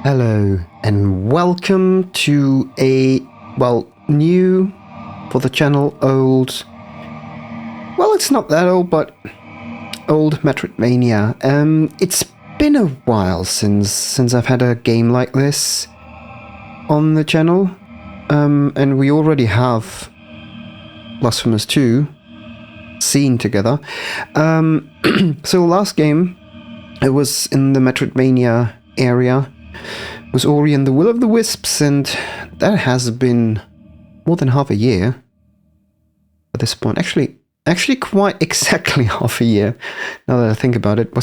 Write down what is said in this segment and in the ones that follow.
Hello and welcome to a, new for the channel, old, it's not that old, but old Metroidvania. It's been a while since I've had a game like this on the channel, and we already have Blasphemous 2 seen together. So last game, it was in the Metroidvania area, was Ori and the Will of the Wisps, and that has been more than half a year at this point. Actually quite exactly half a year, now that I think about it.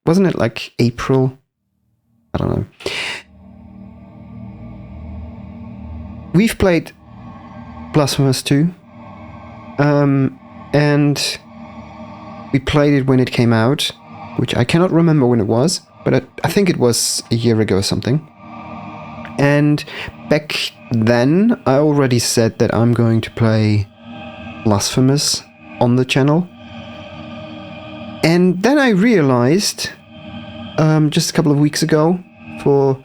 Wasn't it like April? I don't know. We've played Blasphemous 2, and we played it when it came out, which I cannot remember when it was, but I think it was a year ago or something. And back then, I already said that I'm going to play Blasphemous on the channel. And then I realized, just a couple of weeks ago, for,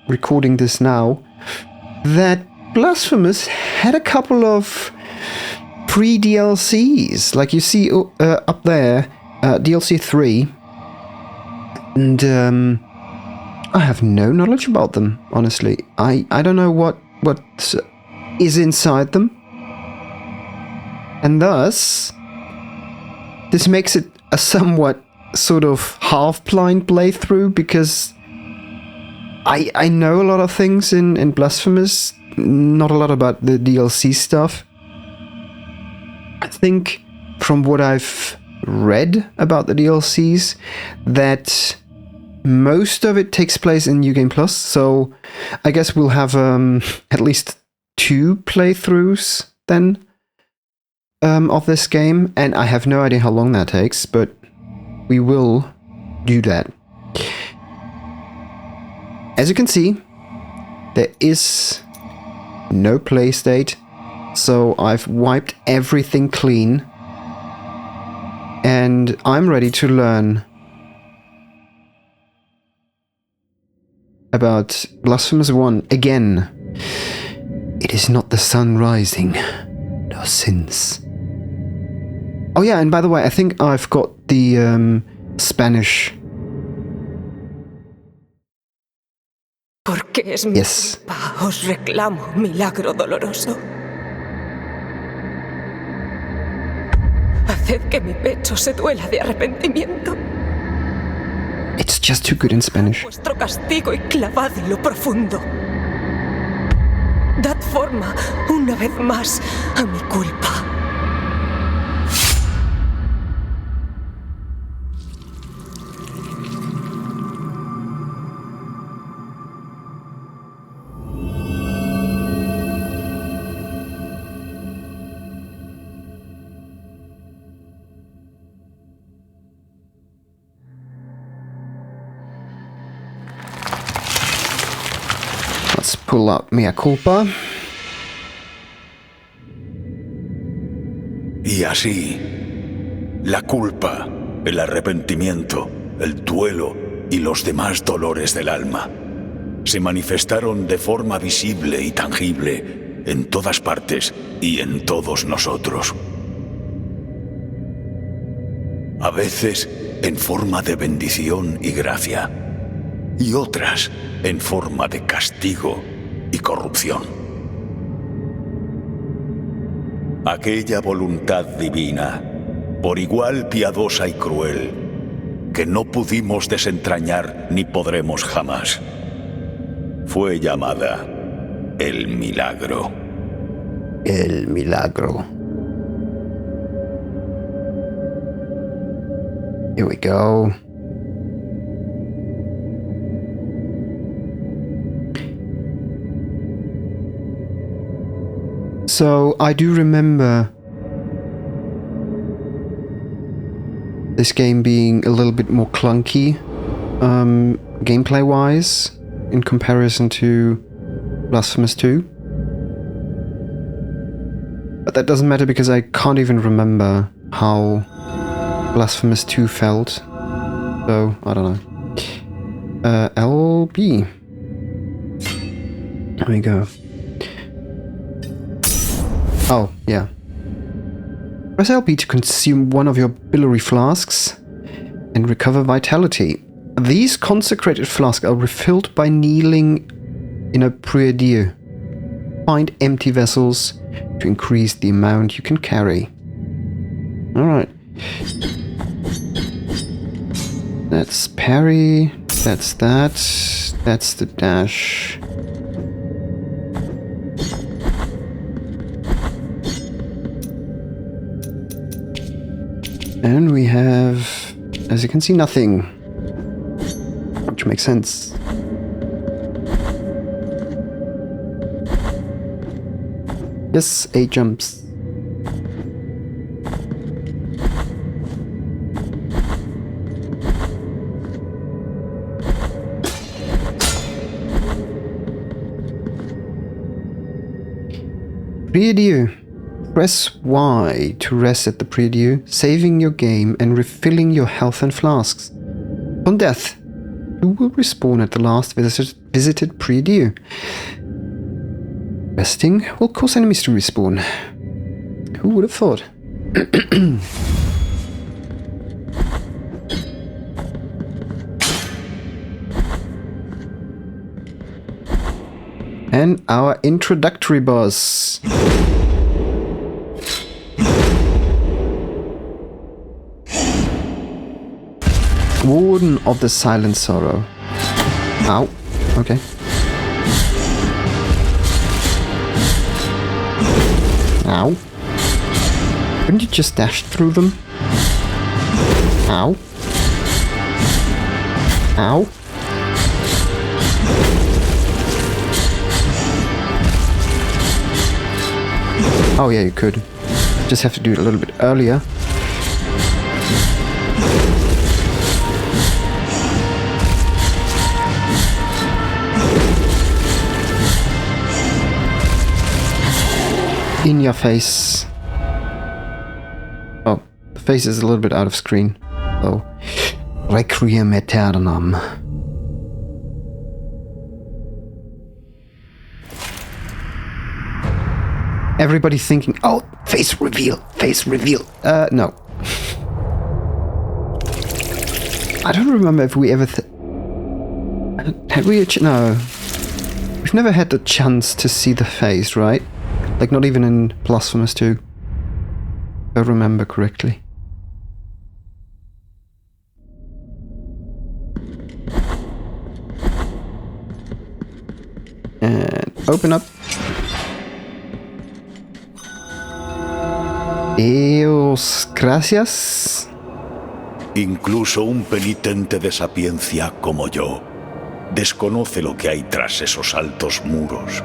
recording this now, that Blasphemous had a couple of pre-DLCs. Like you see up there, DLC 3. And I have no knowledge about them, honestly. I don't know what is inside them. And thus, this makes it a somewhat sort of half-blind playthrough, because I know a lot of things in Blasphemous, not a lot about the DLC stuff. I think from what I've read about the DLCs, that most of it takes place in New Game Plus, so I guess we'll have at least 2 playthroughs then of this game, and I have no idea how long that takes, but we will do that. As you can see, there is no play state, so I've wiped everything clean, and I'm ready to learn about Blasphemous 1 again. It is not the sun rising, no sins. Oh yeah, and by the way, I think I've got the Spanish. Porque es mi culpa, os reclamo milagro doloroso. Haced que mi pecho se duela de arrepentimiento. It's just too good in Spanish. Vuestro castigo y clavad en lo profundo. Dad forma, una vez más, a mi culpa. Let's pull out Mea Culpa. Y así, la culpa, el arrepentimiento, el duelo y los demás dolores del alma se manifestaron de forma visible y tangible en todas partes y en todos nosotros. A veces en forma de bendición y gracia, y otras en forma de castigo y corrupción. Aquella voluntad divina, por igual piadosa y cruel, que no pudimos desentrañar ni podremos jamás, fue llamada el milagro. El milagro. Here we go. So, I do remember this game being a little bit more clunky, gameplay-wise, in comparison to Blasphemous 2. But that doesn't matter, because I can't even remember how Blasphemous 2 felt. So, I don't know. LB. There we go. Oh, yeah. Press LB to consume one of your biliary flasks and recover vitality. These consecrated flasks are refilled by kneeling in a prière-dieu. Find empty vessels to increase the amount you can carry. Alright. That's parry. That's that. That's the dash. And we have, as you can see, nothing. Which makes sense. Yes, 8 jumps. Prière-dieu. Press Y to rest at the prière-dieu, saving your game and refilling your health and flasks. On death, you will respawn at the last visited prière-dieu. Resting will cause enemies to respawn. Who would have thought? And our introductory boss. Warden of the Silent Sorrow. Ow. Okay. Ow. Couldn't you just dash through them? Ow. Ow. Oh yeah, you could. Just have to do it a little bit earlier. In your face. Oh, the face is a little bit out of screen. Oh. Requiem aeternam. Everybody thinking, oh, face reveal, face reveal. No. I don't remember if we ever... had we... No. We've never had the chance to see the face, right? Like, not even in Blasphemous 2. If I remember correctly. And open up. Eos gracias. Incluso un penitente de sapiencia como yo desconoce lo que hay tras esos altos muros.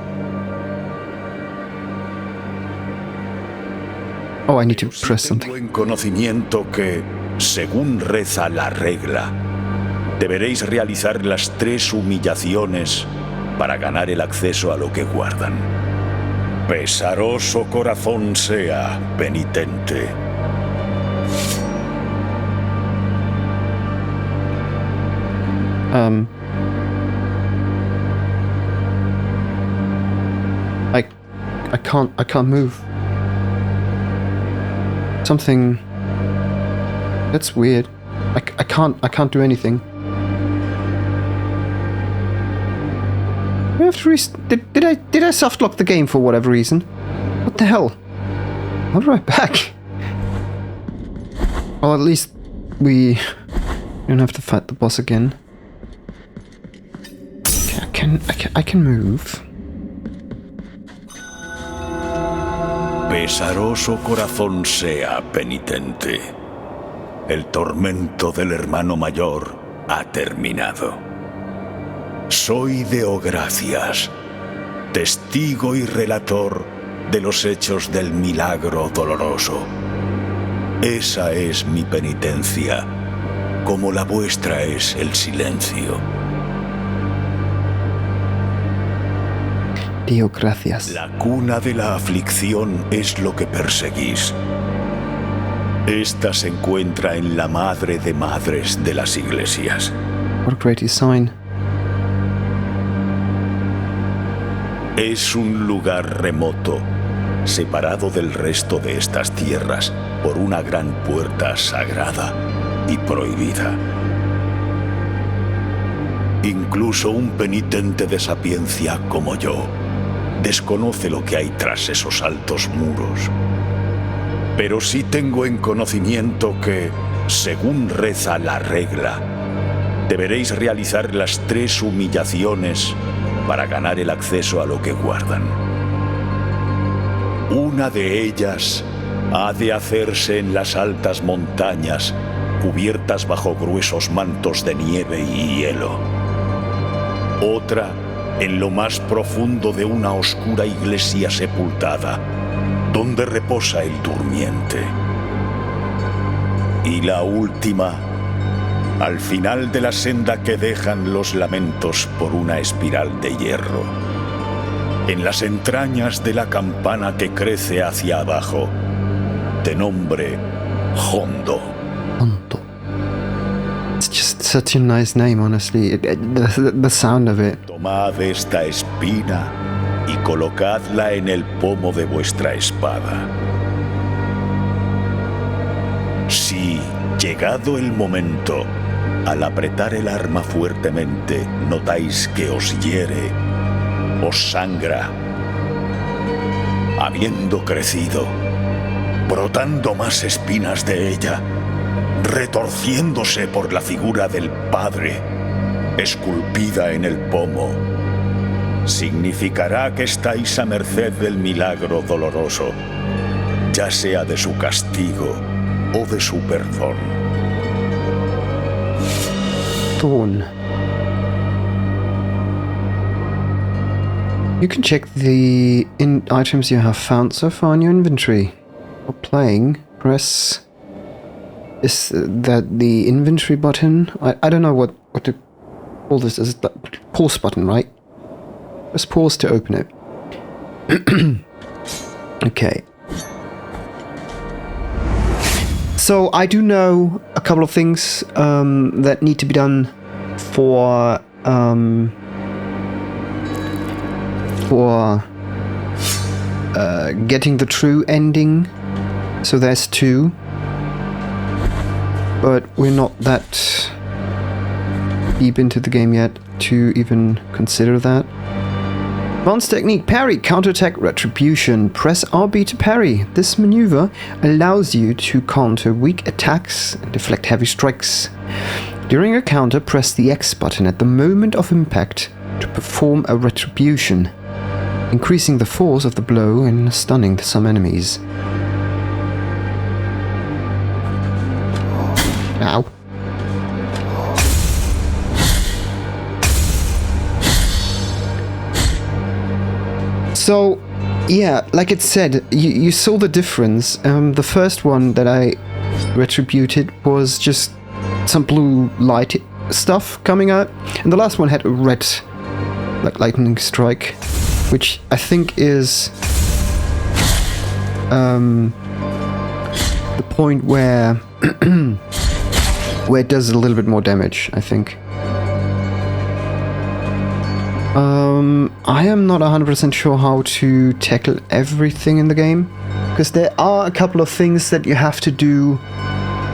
Oh, I need to press something. Tengo en conocimiento que, según reza la regla, deberéis realizar las 3 humillaciones para ganar el acceso a lo que guardan. Pesaroso corazón sea, penitente. I can't move. Something that's weird. I can't do anything. We have to did I softlock the game for whatever reason? What the hell? I'll be right back. Well, at least we don't have to fight the boss again. Okay, I can move. Pesaroso corazón sea, penitente. El tormento del hermano mayor ha terminado. Soy Deo Gracias, testigo y relator de los hechos del milagro doloroso. Esa es mi penitencia, como la vuestra es el silencio. Deo Gracias. La cuna de la aflicción es lo que perseguís. Esta se encuentra en la madre de madres de las iglesias. What a great sign. Es un lugar remoto, separado del resto de estas tierras por una gran puerta sagrada y prohibida. Incluso un penitente de sapiencia como yo desconoce lo que hay tras esos altos muros. Pero sí tengo en conocimiento que, según reza la regla, deberéis realizar las 3 humillaciones para ganar el acceso a lo que guardan. Una de ellas ha de hacerse en las altas montañas, cubiertas bajo gruesos mantos de nieve y hielo. Otra en lo más profundo de una oscura iglesia sepultada, donde reposa el durmiente. Y la última, al final de la senda que dejan los lamentos por una espiral de hierro, en las entrañas de la campana que crece hacia abajo, de nombre Hondo. Hondo. It's just such a nice name, honestly. The sound of it. Tomad esta espina y colocadla en el pomo de vuestra espada. Si, llegado el momento, al apretar el arma fuertemente, notáis que os hiere, os sangra, habiendo crecido, brotando más espinas de ella, retorciéndose por la figura del Padre, esculpida en el pomo, significará que estáis a merced del milagro doloroso, ya sea de su castigo o de su perdón. Thorn. You can check the items you have found so far in your inventory. For playing, press... Is that the inventory button? I don't know what to call this. Is it the pause button, right? Press pause to open it. Okay. So I do know a couple of things that need to be done for getting the true ending. So there's 2. But we're not that deep into the game yet to even consider that. Advanced technique, parry, counterattack, retribution. Press RB to parry. This maneuver allows you to counter weak attacks and deflect heavy strikes. During a counter, press the X button at the moment of impact to perform a retribution, increasing the force of the blow and stunning some enemies. Ow. So, yeah, like it said, you saw the difference. The first one that I retributed was just some blue light stuff coming out, and the last one had a red, like lightning strike, which I think is the point where where it does a little bit more damage, I think. I am not 100% sure how to tackle everything in the game, because there are a couple of things that you have to do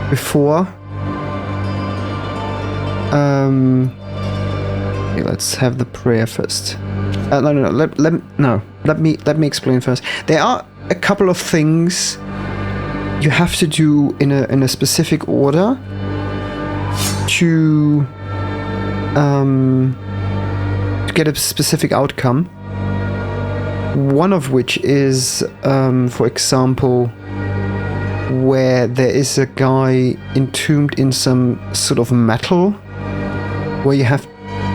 before. Okay, let's have the prayer first. Let me explain first. There are a couple of things you have to do in a specific order to get a specific outcome. One of which is, for example, where there is a guy entombed in some sort of metal, where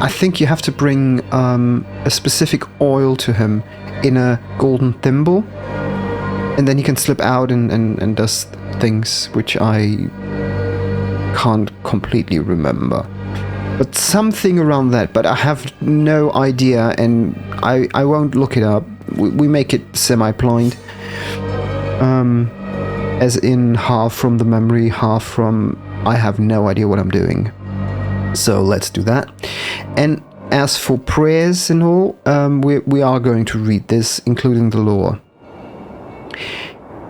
I think you have to bring a specific oil to him in a golden thimble, and then he can slip out and does things which I can't completely remember. But something around that, but I have no idea, and I won't look it up. We make it semi-blind. As in half from the memory, half from I have no idea what I'm doing. So let's do that. And as for prayers and all, we are going to read this, including the lore.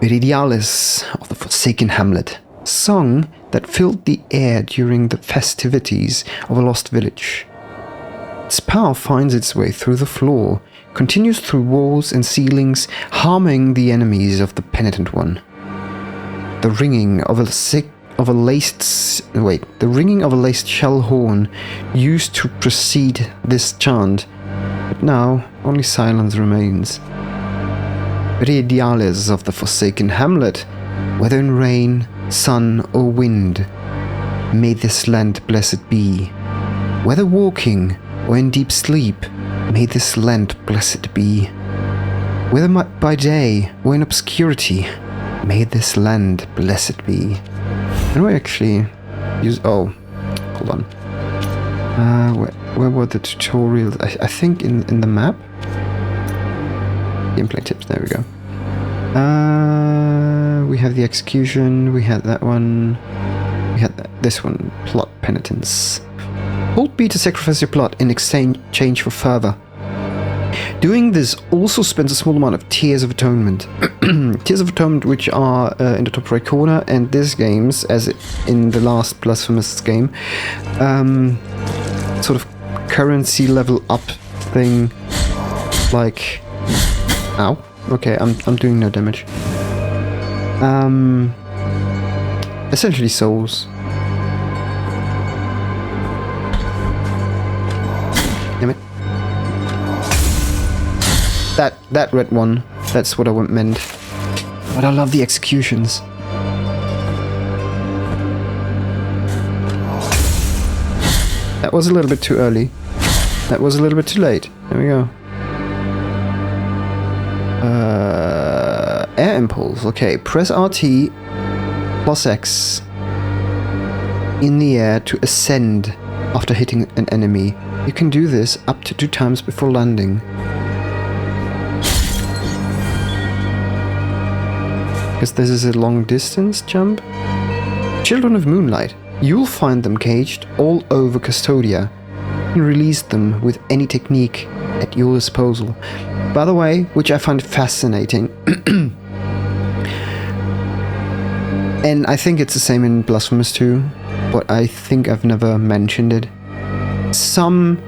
Viridialis of the Forsaken Hamlet, song that filled the air during the festivities of a lost village. Its power finds its way through the floor, continues through walls and ceilings, harming the enemies of the penitent one. The ringing of a laced shell horn used to precede this chant, but now only silence remains. Viridiales of the Forsaken Hamlet, whether in rain, sun, or wind, may this land blessed be. Whether walking or in deep sleep, may this land blessed be. Whether by day or in obscurity, may this land blessed be. How do I actually use... Oh, hold on. Where were the tutorials? I think in the map? Gameplay tips, there we go. We have the execution, we had that one. We had this one, plot penitence. Hold B to sacrifice your plot in exchange for fervor. Doing this also spends a small amount of Tears of Atonement. Tears of Atonement, which are in the top right corner, and this game's, as in the last Blasphemous game, sort of currency level up thing, like... Ow. Okay, I'm doing no damage. Essentially souls. Damn it. That red one, that's what I meant. But I love the executions. That was a little bit too early. That was a little bit too late. There we go. Air impulse. Okay, press RT plus X in the air to ascend after hitting an enemy. You can do this up to 2 times before landing. Because this is a long distance jump. Children of Moonlight. You'll find them caged all over Custodia. You can release them with any technique at your disposal. By the way, which I find fascinating, and I think it's the same in Blasphemous 2, but I think I've never mentioned it. Some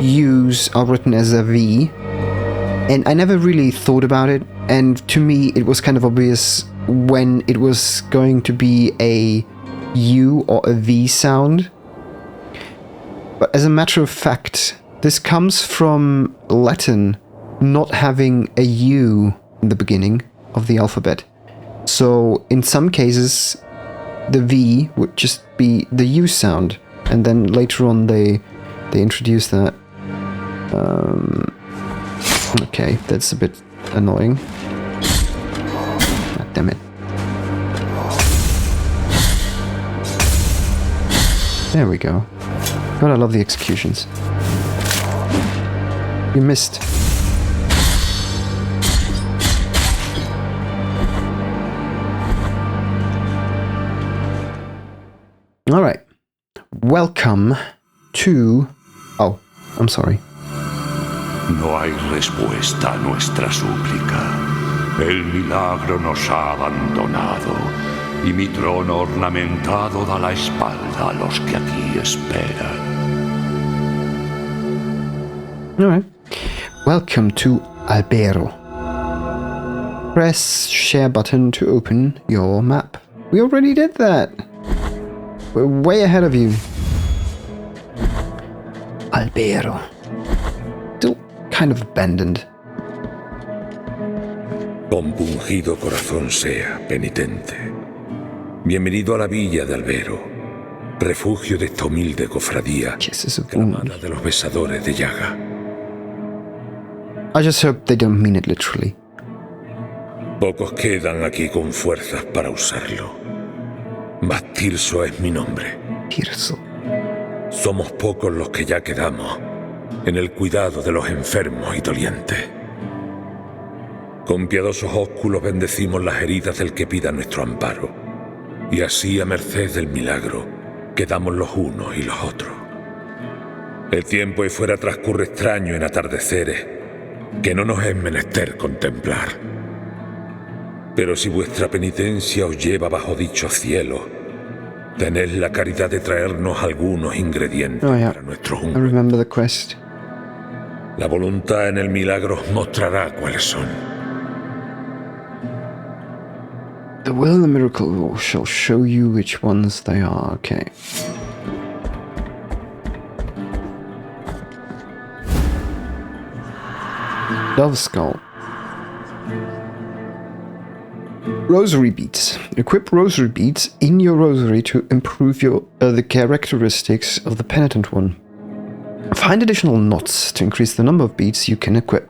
U's are written as a V, and I never really thought about it, and to me it was kind of obvious when it was going to be a U or a V sound. But as a matter of fact, this comes from Latin not having a U in the beginning of the alphabet. So in some cases, the V would just be the U sound, and then later on they introduced that. Okay, that's a bit annoying. God damn it. There we go. God, I love the executions. You missed. Alright. Welcome to... Oh, I'm sorry. No hay respuesta a nuestra súplica. El milagro nos ha abandonado y mi trono ornamentado da la espalda a los que aquí esperan. Alright. Welcome to Albero. Press share button to open your map. We already did that. We're way ahead of you. Albero. Still kind of abandoned. Compungido corazón sea, penitente. Bienvenido a la villa de Albero, refugio de esta humilde cofradía, clamada de los besadores de llaga. I just hope they don't mean it literally. Pocos quedan aquí con fuerzas para usarlo. Mas Tirso es mi nombre. Tirso. Somos pocos los que ya quedamos en el cuidado de los enfermos y dolientes. Con piadosos ósculos bendecimos las heridas del que pida nuestro amparo, y así a merced del milagro quedamos los unos y los otros. El tiempo y fuera transcurre extraño en atardeceres, que no nos es menester contemplar. Pero si vuestra penitencia os lleva bajo dicho cielo, tened la caridad de traernos algunos ingredientes para nuestros I remember the quest. La voluntad en el milagro os mostrará cuáles son. The will in the miracle shall show you which ones they are. Okay. Dove skull. Rosary beads. Equip rosary beads in your rosary to improve the characteristics of the penitent one. Find additional knots to increase the number of beads you can equip.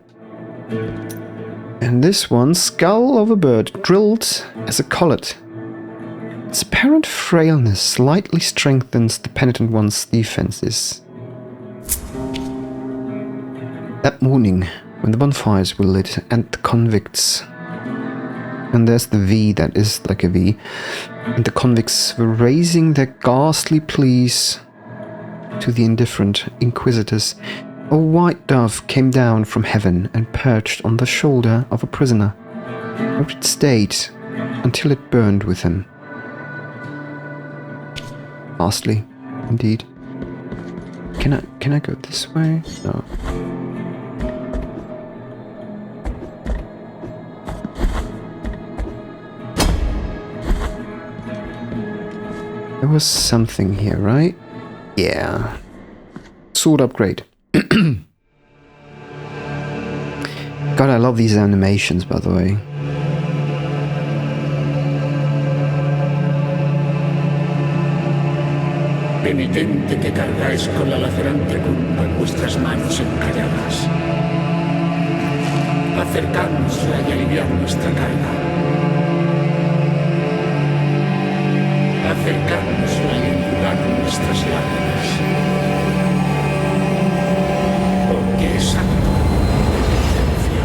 And this one, skull of a bird drilled as a collet. Its apparent frailness slightly strengthens the penitent one's defenses. That morning, when the bonfires were lit and the convicts, and there's the V that is like a V, and the convicts were raising their ghastly pleas to the indifferent inquisitors, a white dove came down from heaven and perched on the shoulder of a prisoner, where it stayed until it burned with him. Ghastly, indeed. Can I go this way? No. There was something here, right? Yeah. Sword upgrade. God, I love these animations, by the way. Penitente que cargáis con la lacerante culpa en vuestras manos encalladas. Acercárnosla y aliviar nuestra carga. Acercárnosla y enjugar nuestras lágrimas. Porque es acto de penitencia.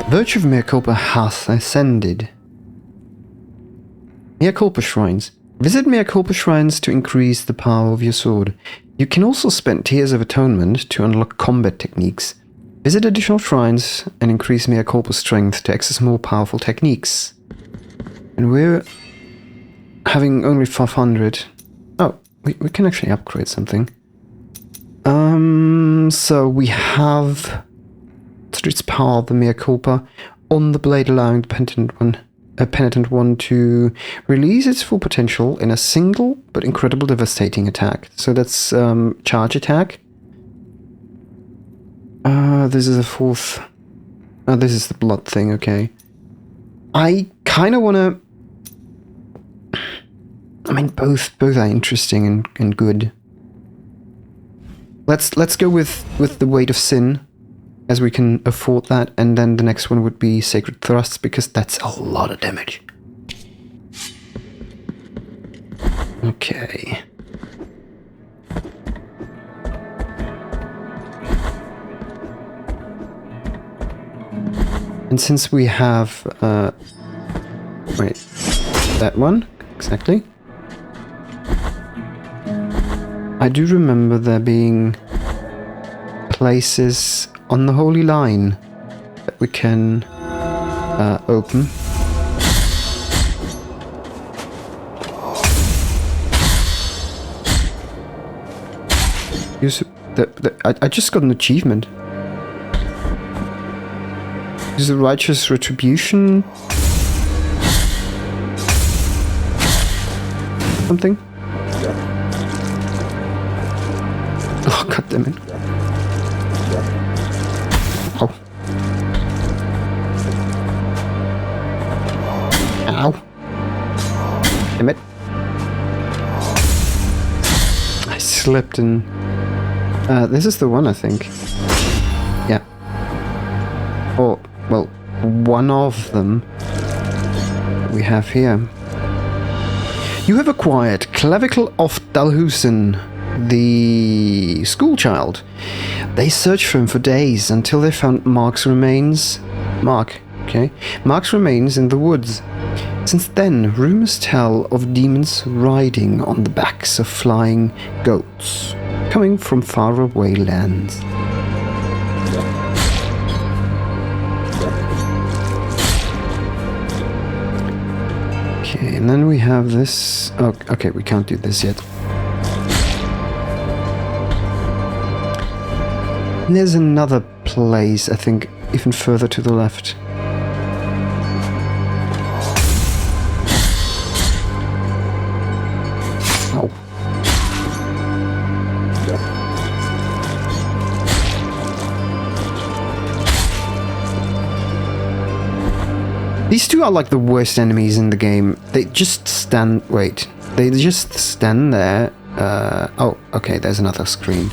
The virtue of mea culpa hath ascended. Mea culpa shrines. Visit mea culpa shrines to increase the power of your sword. You can also spend Tears of Atonement to unlock combat techniques. Visit additional shrines and increase mea culpa strength to access more powerful techniques. And we're having only 500. Oh, we can actually upgrade something. So we have Street's Power of the Mea Culpa on the blade, allowing the penitent one to release its full potential in a single but incredible devastating attack. So that's charge attack. This is a fourth. Oh, this is the blood thing. Okay. I kind of want to. I mean, both are interesting and good. Let's go with the weight of sin, as we can afford that, and then the next one would be Sacred Thrusts, because that's a lot of damage. Okay. And since we have, wait, that one, exactly. I do remember there being places on the Holy Line that we can open. I just got an achievement. Use a righteous retribution. Something. Oh, god damn it. Ow. Ow. Damn it. I slipped in. This is the one, I think. Yeah. Or, well, one of them we have here. You have acquired Clavicle of Dalhusen. the schoolchild. They searched for him for days until they found Mark's remains in the woods. Since then, rumors tell of demons riding on the backs of flying goats, coming from faraway lands. Okay, and then we have this... Oh, okay, we can't do this yet. And there's another place, I think, even further to the left. Oh. These two are like the worst enemies in the game. They just stand... Wait. They just stand there. Oh, okay, there's another screen.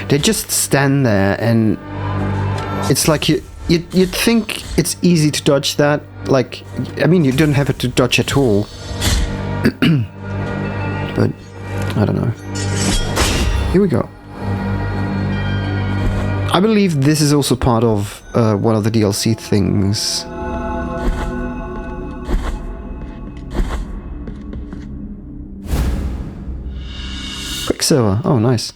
They just stand there and... It's like you'd think it's easy to dodge that. Like, I mean, you don't have to dodge at all. But, I don't know. Here we go. I believe this is also part of one of the DLC things. Quicksilver. Oh, nice.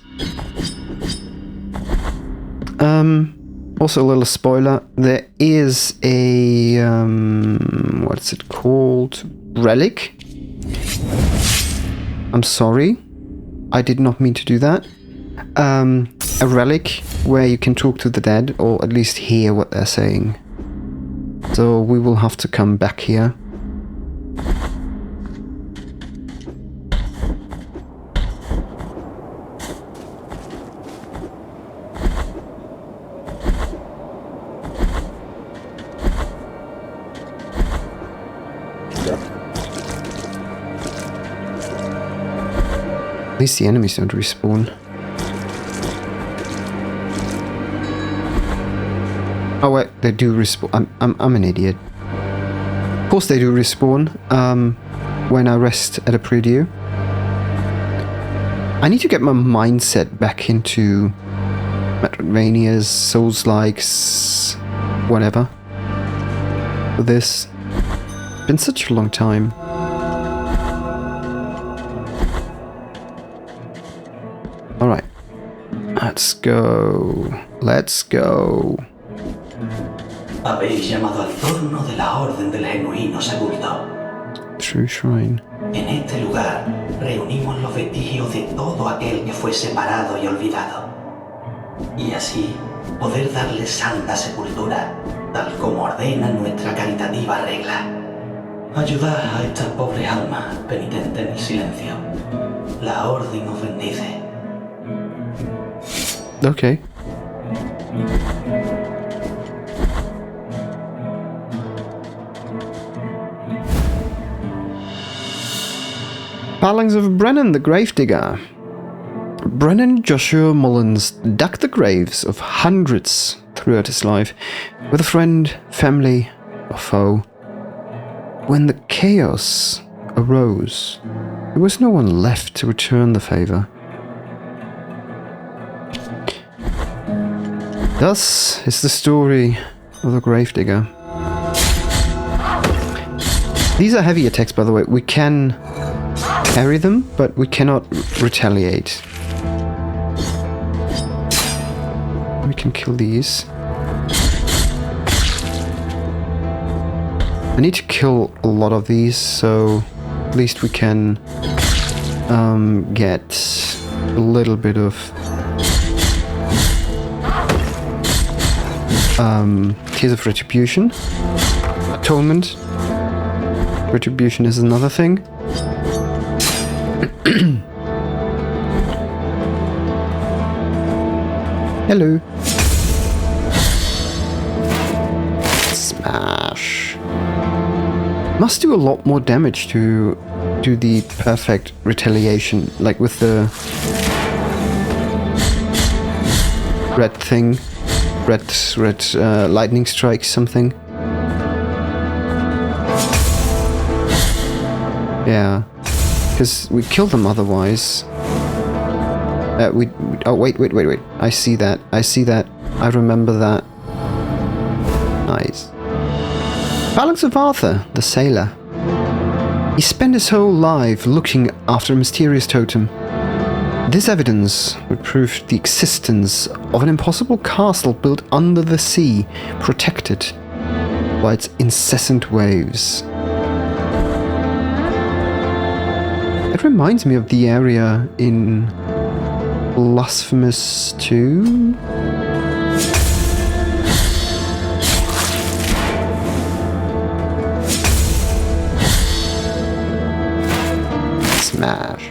Also a little spoiler. There is a... what's it called? Relic? I'm sorry. I did not mean to do that. A relic where you can talk to the dead, or at least hear what they're saying. So we will have to come back here. At least the enemies don't respawn. Oh wait, they do respawn. I'm an idiot. Of course they do respawn when I rest at a preview. I need to get my mindset back into Metroidvanias, Souls-likes, whatever. For this. Been such a long time. Alright. Let's go. Let's go. Habéis llamado al torno de la Orden del Genuino Sepulto. True Shrine. En este lugar reunimos los vestigios de todo aquel que fue separado y olvidado. Y así poder darle santa sepultura, tal como ordena nuestra caritativa regla. Ayudad a estas pobres almas penitentes en silencio. La Orden os bendice. Okay. Palings of Brennan the Gravedigger. Brennan Joshua Mullins dug the graves of hundreds throughout his life, with a friend, family, or foe. When the chaos arose, there was no one left to return the favor. Thus is the story of the Gravedigger. These are heavy attacks, by the way. We can parry them, but we cannot retaliate. We can kill these. I need to kill a lot of these, so at least we can get a little bit of Tears of Retribution. Atonement. Retribution is another thing. Hello. Smash. Must do a lot more damage to do the perfect retaliation, like with the red thing. Red lightning strike something. Yeah. Because we kill them otherwise. Oh, wait. I see that. I remember that. Nice. Phalanx of Arthur, the sailor. He spent his whole life looking after a mysterious totem. This evidence would prove the existence of an impossible castle built under the sea, protected by its incessant waves. It reminds me of the area in Blasphemous 2. Smash.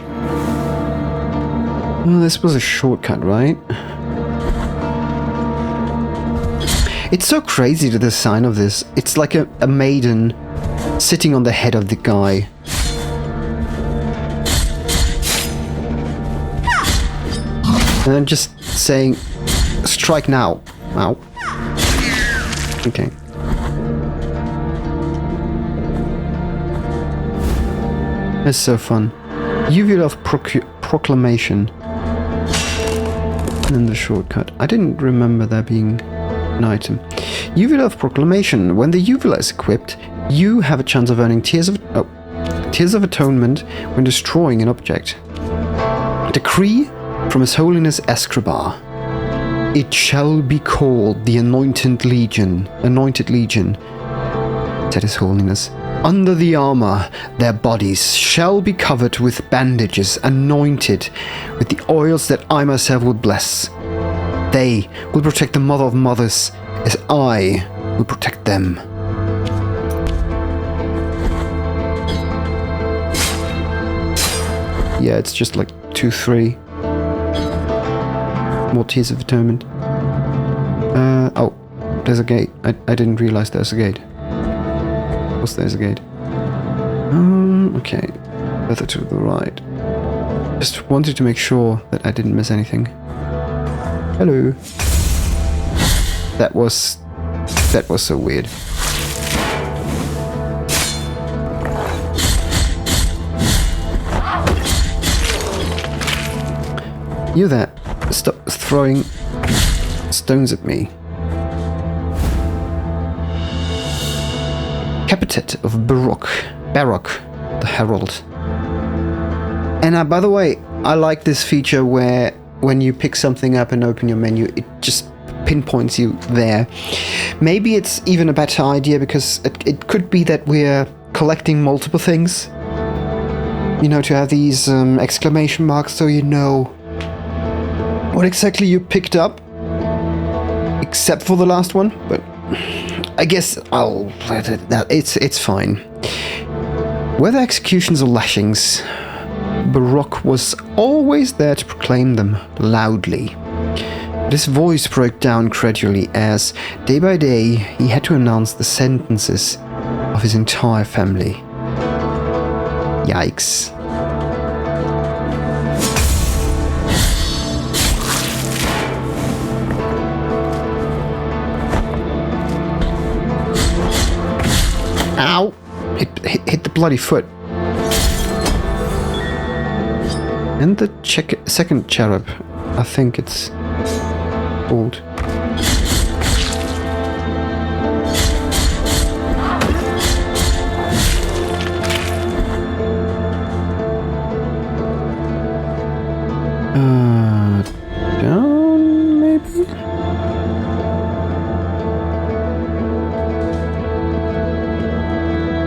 Well, this was a shortcut, right? It's so crazy, the design of this. It's like a maiden sitting on the head of the guy. And then just saying, strike now. Ow. Okay. It's so fun. Uvula of Proclamation. And then the shortcut. I didn't remember there being an item. Uvula of Proclamation. When the uvula is equipped, you have a chance of earning Tears of Atonement when destroying an object. Decree from His Holiness Escribar. It shall be called the Anointed Legion, said His Holiness. Under the armor, their bodies shall be covered with bandages, anointed with the oils that I myself will bless. They will protect the Mother of Mothers, as I will protect them. Yeah, it's just like 2-3. More Tears of Atonement. Oh, there's a gate. I didn't realize there's a gate. Of course there's a gate. Okay. Further to the right. Just wanted to make sure that I didn't miss anything. Hello. That was so weird. You there. Stop throwing stones at me. Capitate of Baroque, the Herald. And by the way, I like this feature where when you pick something up and open your menu, it just pinpoints you there. Maybe it's even a better idea because it could be that we're collecting multiple things. You know, to have these exclamation marks so you know what exactly you picked up. Except for the last one, but I guess I'll let it. It's fine. Whether executions or lashings, Baroque was always there to proclaim them loudly. But his voice broke down gradually as, day by day, he had to announce the sentences of his entire family. Yikes. Ow! Hit the bloody foot. And the second cherub. I think it's old. Down maybe?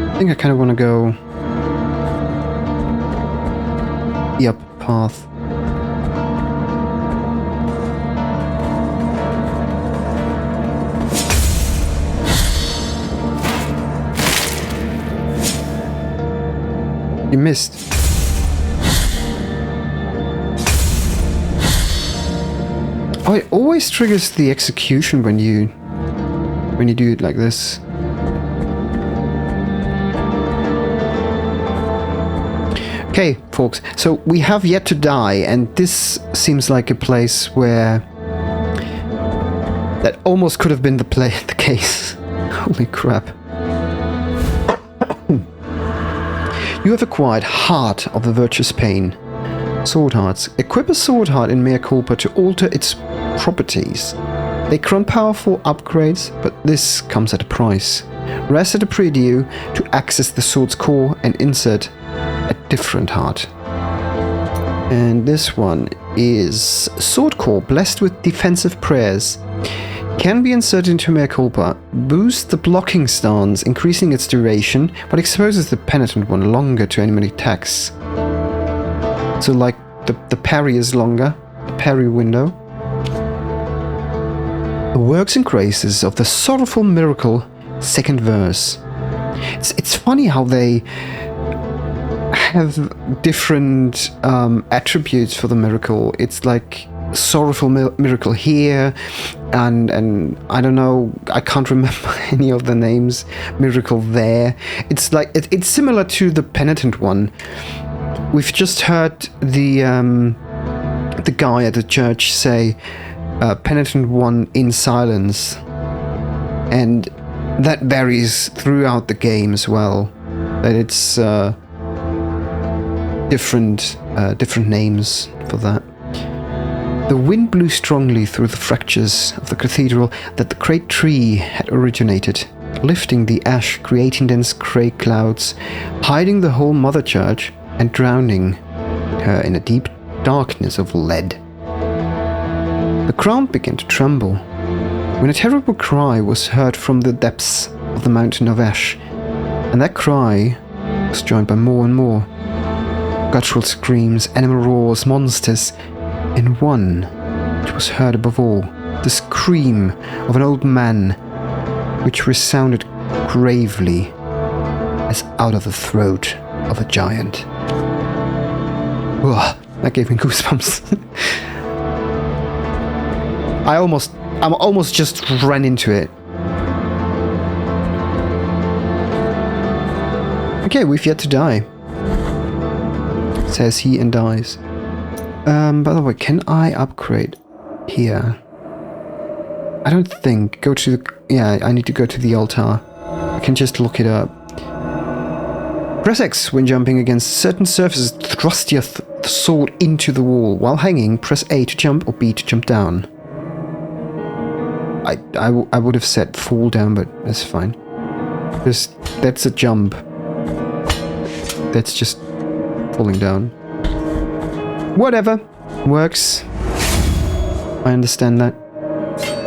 I think I kind of want to go the up path. You missed. Oh, it always triggers the execution when you do it like this. Okay, folks, so we have yet to die, and this seems like a place where that almost could have been the case. Holy crap. You have acquired Heart of the Virtuous Pain. Sword hearts. Equip a sword heart in Mea Culpa to alter its properties. They grant powerful upgrades, but this comes at a price. Rest at a preview to access the sword's core and insert a different heart. And this one is Sword Core, blessed with defensive prayers. Can be inserted into Mea Culpa. Boosts the blocking stance, increasing its duration, but exposes the penitent one longer to enemy attacks. So like the parry is longer, the parry window. The works and graces of the sorrowful miracle, second verse. It's funny how they have different attributes for the miracle. It's like sorrowful miracle here, and I don't know, I can't remember any of the names. Miracle there. It's like it's similar to the penitent one. We've just heard the guy at the church say penitent one in silence, and that varies throughout the game as well. That it's different names for that. The wind blew strongly through the fractures of the cathedral that the great tree had originated, lifting the ash, creating dense grey clouds, hiding the whole mother church and drowning her in a deep darkness of lead. The ground began to tremble, when a terrible cry was heard from the depths of the mountain of ash, and that cry was joined by more and more guttural screams, animal roars, monsters, and one which was heard above all, the scream of an old man, which resounded gravely as out of the throat of a giant. Ugh, that gave me goosebumps. I almost just ran into it. Okay, we've yet to die, says he and dies. By the way, can I upgrade here? I don't think. Go to the... Yeah, I need to go to the altar. I can just look it up. Press X when jumping against certain surfaces. Thrust your sword into the wall. While hanging, press A to jump or B to jump down. I would have said fall down, but that's fine. That's a jump. That's just falling down. Whatever. Works. I understand that.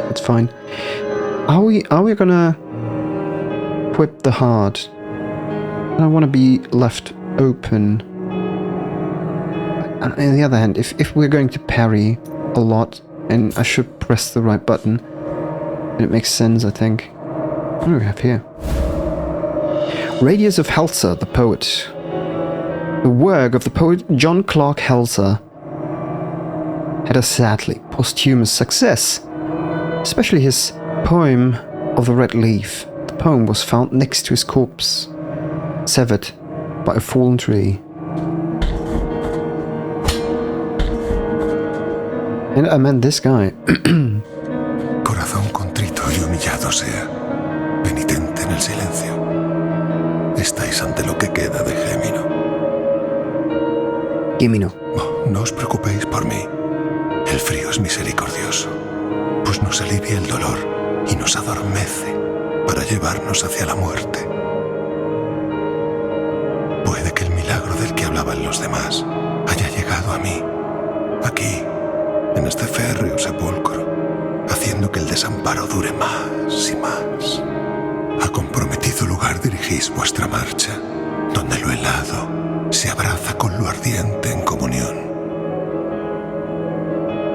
It's fine. Are we gonna equip the heart? I don't want to be left open. On the other hand, if we're going to parry a lot, and I should press the right button, it makes sense, I think. What do we have here? Radius of Helser, the poet. The work of the poet John Clark Helser had a sadly posthumous success, especially his poem of the Red Leaf. The poem was found next to his corpse, severed by a fallen tree. And I meant this guy. Corazón contrito y humillado sea, penitente en el silencio. Estáis ante lo que queda de Gémino. Gémino. Oh, no os preocupéis por mí. El frío es misericordioso, pues nos alivia el dolor y nos adormece para llevarnos hacia la muerte. Puede que el milagro del que hablaban los demás haya llegado a mí, aquí, en este férreo sepulcro, haciendo que el desamparo dure más y más. A comprometido lugar dirigís vuestra marcha, donde lo helado se abraza con lo ardiente en comunión.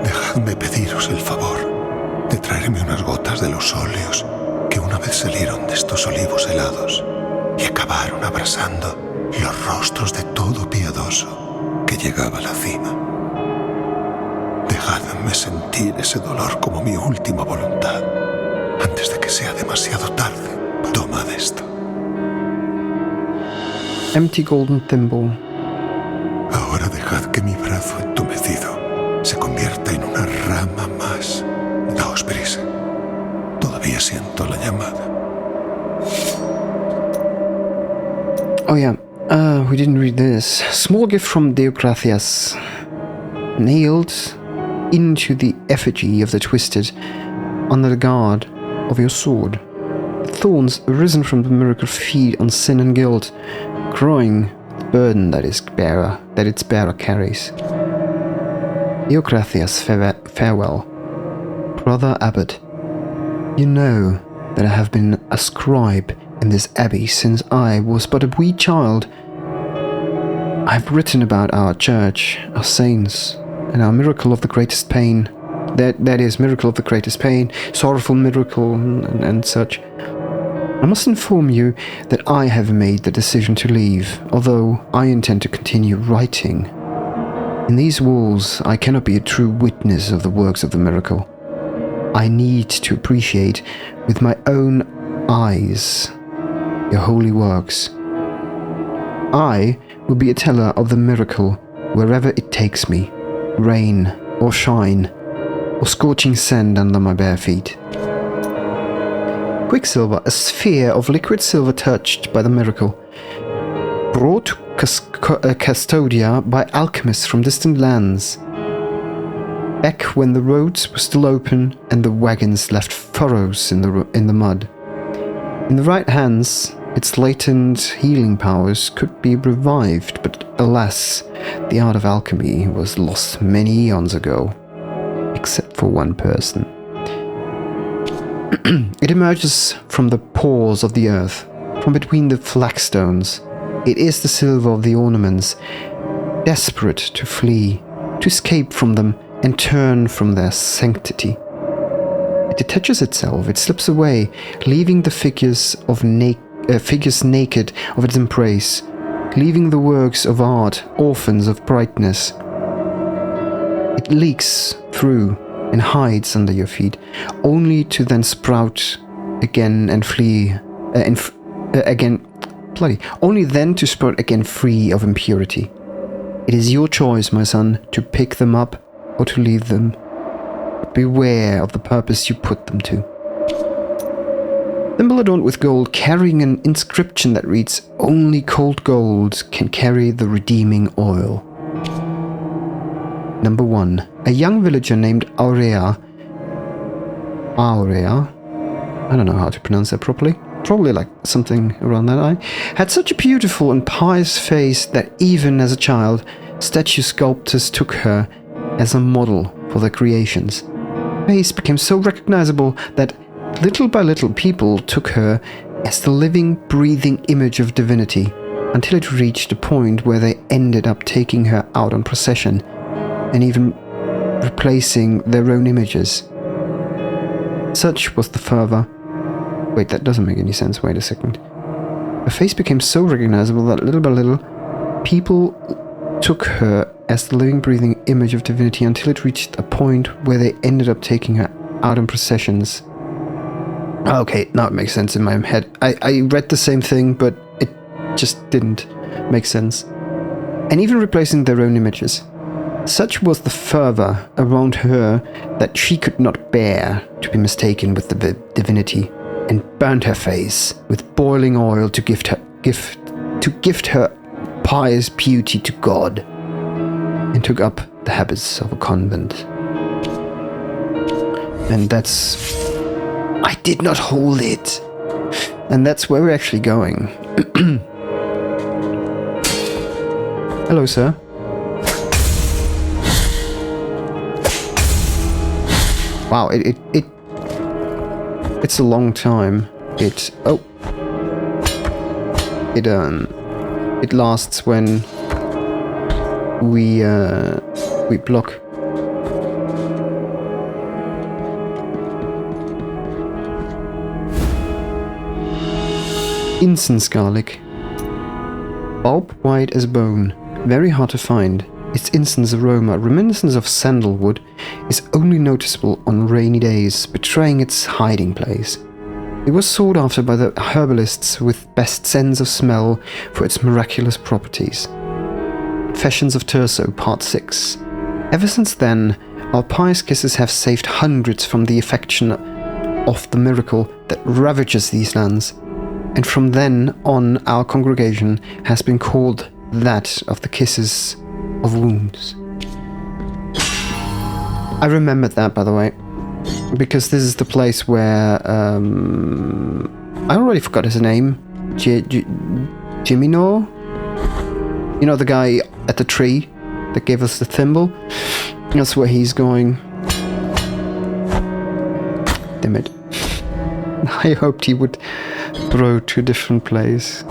Dejadme pediros el favor de traerme unas gotas de los óleos que una vez salieron de estos olivos helados y acabaron abrasando los rostros de todo piadoso que llegaba a la cima. Dejadme sentir ese dolor como mi última voluntad, antes de que sea demasiado tarde. Tomad esto. Empty golden thimble. Ahora dejad que mi brazo entumecido se convierta en una rama más. Daos prisa. Todavía siento la llamada. Oh yeah, we didn't read this. Small gift from Deogracias. nailed into the effigy of the twisted, under the guard of your sword. The thorns arisen from the miracle feed on sin and guilt, growing the burden that its bearer carries. Eocrathias, farewell. Brother Abbot, you know that I have been a scribe in this abbey since I was but a wee child. I have written about our church, our saints, and our miracle of the greatest pain. That is, miracle of the greatest pain, sorrowful miracle, and such. I must inform you that I have made the decision to leave, although I intend to continue writing. In these walls, I cannot be a true witness of the works of the miracle. I need to appreciate with my own eyes your holy works. I will be a teller of the miracle wherever it takes me, rain or shine, or scorching sand under my bare feet. Quicksilver, a sphere of liquid silver touched by the miracle, brought to Custodia by alchemists from distant lands, back when the roads were still open and the wagons left furrows in the mud. In the right hands, its latent healing powers could be revived, but alas, the art of alchemy was lost many eons ago, except for one person. It emerges from the pores of the earth, from between the flagstones. It is the silver of the ornaments, desperate to flee, to escape from them and turn from their sanctity. It detaches itself, it slips away, leaving the figures naked of its embrace, leaving the works of art orphans of brightness. It leaks through and hides under your feet, only to then sprout again and flee, only then to sprout again free of impurity. It is your choice, my son, to pick them up or to leave them. But beware of the purpose you put them to. Thimble adorned with gold, carrying an inscription that reads, "Only cold gold can carry the redeeming oil." Number 1. A young villager named Aurea, I don't know how to pronounce that properly, probably like something around that eye, had such a beautiful and pious face that even as a child, statue sculptors took her as a model for their creations. Her face became so recognizable that little by little people took her as the living, breathing image of divinity, until it reached a point where they ended up taking her out on procession and even replacing their own images. Such was the fervor. Wait, that doesn't make any sense. Wait a second. Her face became so recognizable that little by little, people took her as the living, breathing image of divinity until it reached a point where they ended up taking her out in processions. Okay, now it makes sense in my head. I read the same thing, but it just didn't make sense. And even replacing their own images. Such was the fervor around her that she could not bear to be mistaken with the divinity, and burned her face with boiling oil to gift her pious beauty to God, and took up the habits of a convent. And that's... I did not hold it! And that's where we're actually going. Hello, sir. Wow, it's a long time. It lasts when we block. Incense garlic. Bulb white as bone, very hard to find. Its incense aroma, reminiscent of sandalwood, is only noticeable on rainy days, betraying its hiding place. It was sought after by the herbalists with best sense of smell for its miraculous properties. Confessions of Terso, Part 6. Ever since then, our pious kisses have saved hundreds from the affection of the miracle that ravages these lands, and from then on our congregation has been called that of the kisses of wounds. I remembered that, by the way, because this is the place where I already forgot his name. Jimino? You know, the guy at the tree that gave us the thimble? That's where he's going. Damn it. I hoped he would throw to a different place.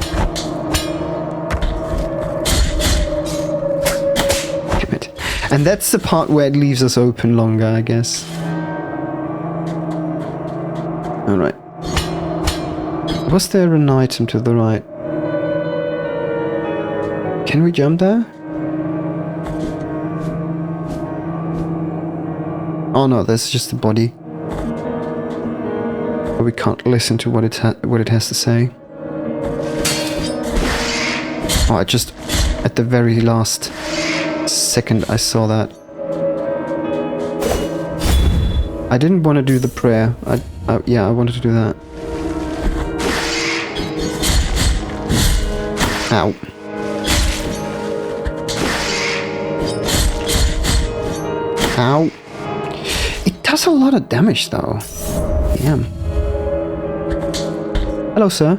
Damn it. And that's the part where it leaves us open longer, I guess. Alright. Was there an item to the right? Can we jump there? Oh no, that's just the body. But we can't listen to what it has to say. Oh, I just at the very last second I saw that. I didn't want to do the prayer. Yeah, I wanted to do that. Ow. Ow. It does a lot of damage though. Damn. Hello, sir.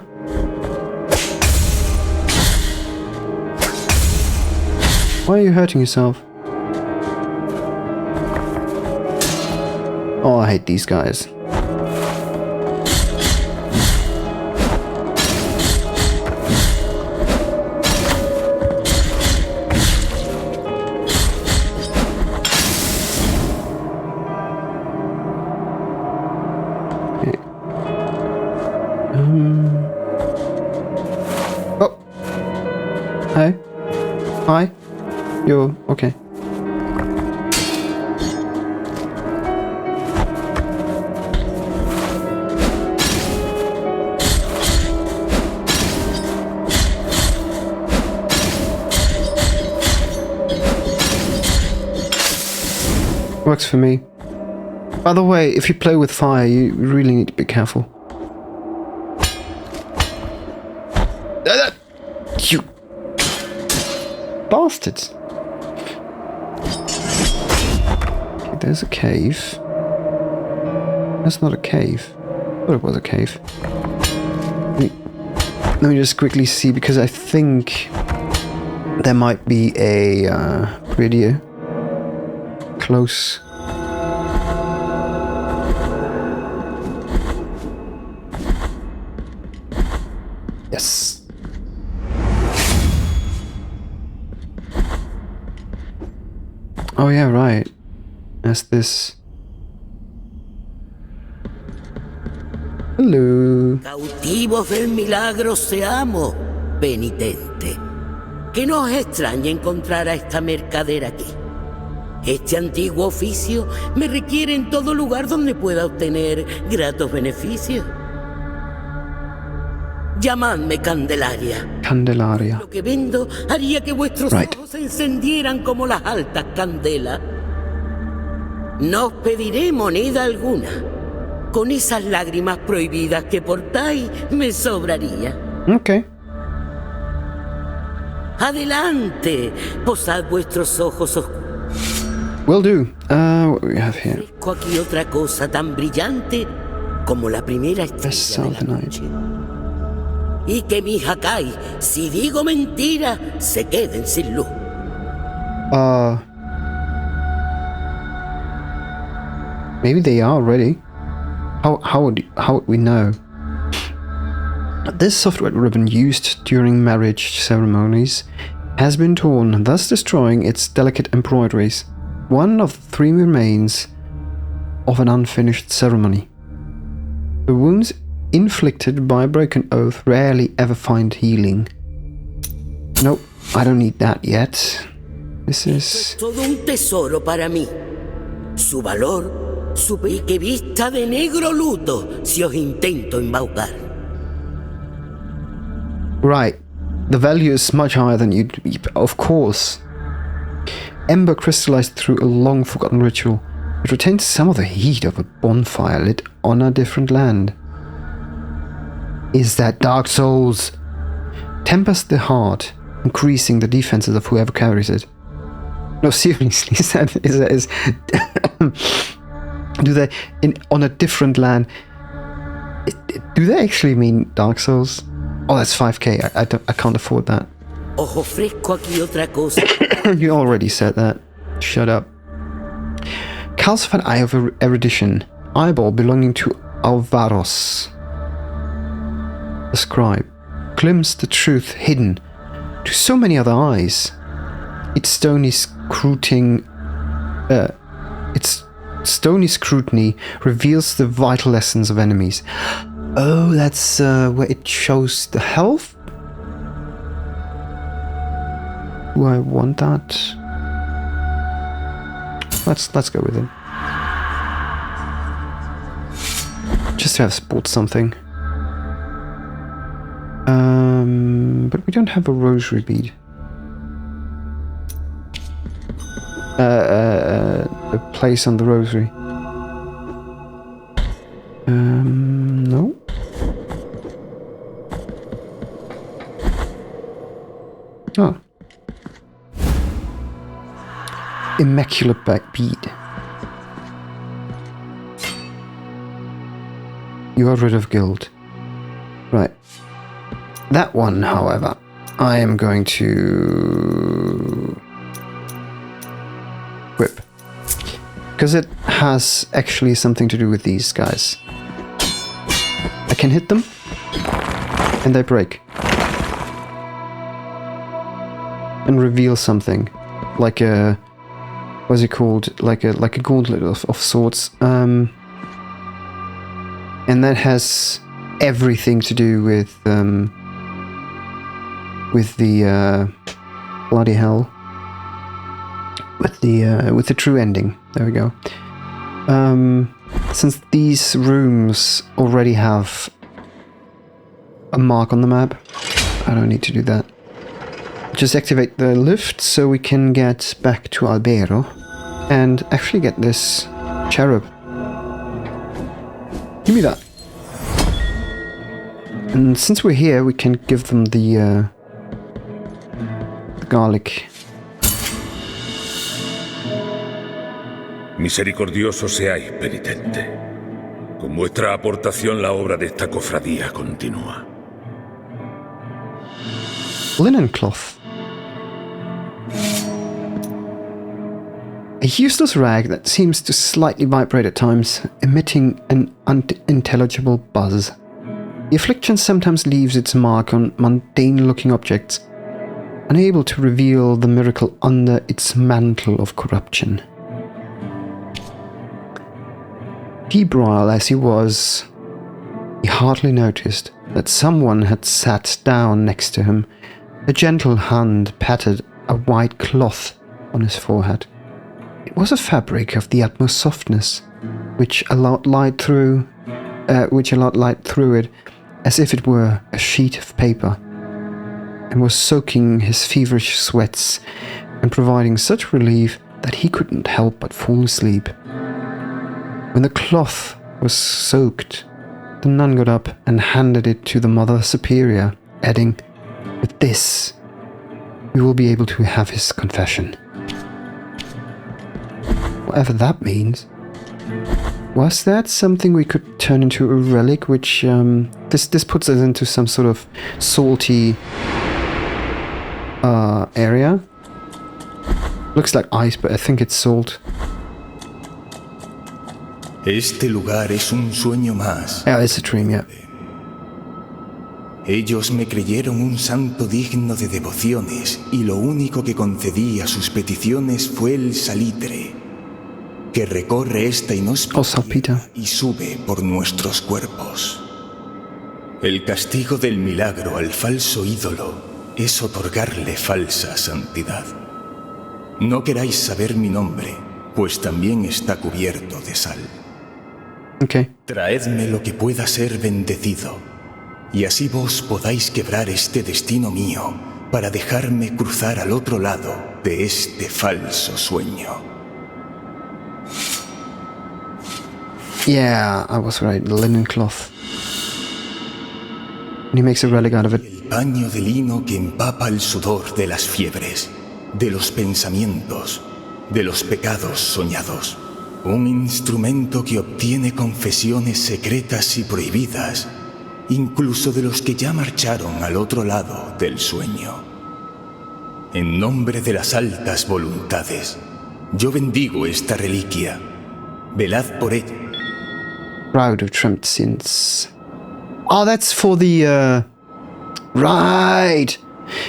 Why are you hurting yourself? Oh, I hate these guys. Oh. Hey. Hi. You're okay. Works for me. By the way, if you play with fire, you really need to be careful. You bastards! Okay, there's a cave. That's not a cave. I thought it was a cave. Let me just quickly see, because I think there might be a pretty close. Yes. Oh yeah, right. That's this. Hello. Cautivos del milagro seamos, penitente. Que no os extrañe encontrar a esta mercader aquí. Este antiguo oficio me requiere en todo lugar donde pueda obtener gratos beneficios. Llamadme Candelaria. Candelaria. Lo que vendo haría que vuestros ojos se encendieran como las altas candelas. No os pediré moneda alguna. Con esas lágrimas prohibidas que portáis, me sobraría. Ok. Adelante, posad vuestros ojos oscuros. Will do. What we have here? Ofrezco aquí otra cosa tan brillante como la primera estrella de la noche. Y que mis Hakai, si digo mentira, se queden sin luz. Maybe they are already. How would we know? This software ribbon used during marriage ceremonies has been torn, thus destroying its delicate embroideries. One of the three remains of an unfinished ceremony. The wounds inflicted by a broken oath rarely ever find healing. Nope, I don't need that yet. This is... todo un tesoro para mí. Su valor, y que vista de negro luto si os intento embaucar. Right. The value is much higher than you'd... Of course. Ember crystallized through a long-forgotten ritual. It retains some of the heat of a bonfire lit on a different land. Is that Dark Souls? Tempers the heart, increasing the defenses of whoever carries it. No, seriously, is Do they on a different land? Do they actually mean Dark Souls? Oh, that's 5k. I can't afford that. Os ofrezco aquí otra cosa. You already said that. Shut up. Calcified Eye of Erudition. Eyeball belonging to Alvaros. The scribe. Glimpsed the truth hidden to so many other eyes. Its stony scrutiny reveals the vital essence of enemies. Oh, that's where it shows the health? Do I want that? Let's go with it. Just to have sport something. But we don't have a rosary bead. A place on the rosary. No. Oh. Immaculate back bead. You are rid of guilt. Right. That one, however, I am going to whip. Because it has actually something to do with these guys. I can hit them, and they break. And reveal something. Like a... what's it called? Like a gauntlet of sorts. And that has everything to do with the bloody hell. With the true ending. There we go. Since these rooms already have a mark on the map, I don't need to do that. Just activate the lift so we can get back to Albero and actually get this cherub. Give me that. And since we're here, we can give them the garlic. Misericordioso seáis, penitente. Con vuestra aportación la obra de esta cofradía continúa. Linen cloth. A useless rag that seems to slightly vibrate at times, emitting an unintelligible buzz. The affliction sometimes leaves its mark on mundane-looking objects, unable to reveal the miracle under its mantle of corruption. Febrile as he was, he hardly noticed that someone had sat down next to him. A gentle hand patted a white cloth on his forehead. It was a fabric of the utmost softness, which allowed light through it as if it were a sheet of paper, and was soaking his feverish sweats and providing such relief that he couldn't help but fall asleep. When the cloth was soaked, the nun got up and handed it to the Mother Superior, adding, "With this, we will be able to have his confession." Whatever that means. Was that something we could turn into a relic, which, this puts us into some sort of salty, area? Looks like ice, but I think it's salt. Este lugar es un sueño más. Yeah, it's a dream, yeah. Ellos me creyeron un santo digno de devociones y lo único que concedí a sus peticiones fue el salitre, que recorre esta inhóspita tierra y sube por nuestros cuerpos. El castigo del milagro al falso ídolo es otorgarle falsa santidad. No queráis saber mi nombre, pues también está cubierto de sal. Okay. Traedme lo que pueda ser bendecido, y así vos podáis quebrar este destino mío para dejarme cruzar al otro lado de este falso sueño. Yeah, I was right. The linen cloth. And he makes a relic out of it. El paño de lino que empapa el sudor de las fiebres, de los pensamientos, de los pecados soñados. Un instrumento que obtiene confesiones secretas y prohibidas, incluso de los que ya marcharon al otro lado del sueño. En nombre de las altas voluntades, yo bendigo esta reliquia. Velad por ella. Shroud of Trampled Sins. Oh, that's for the, right!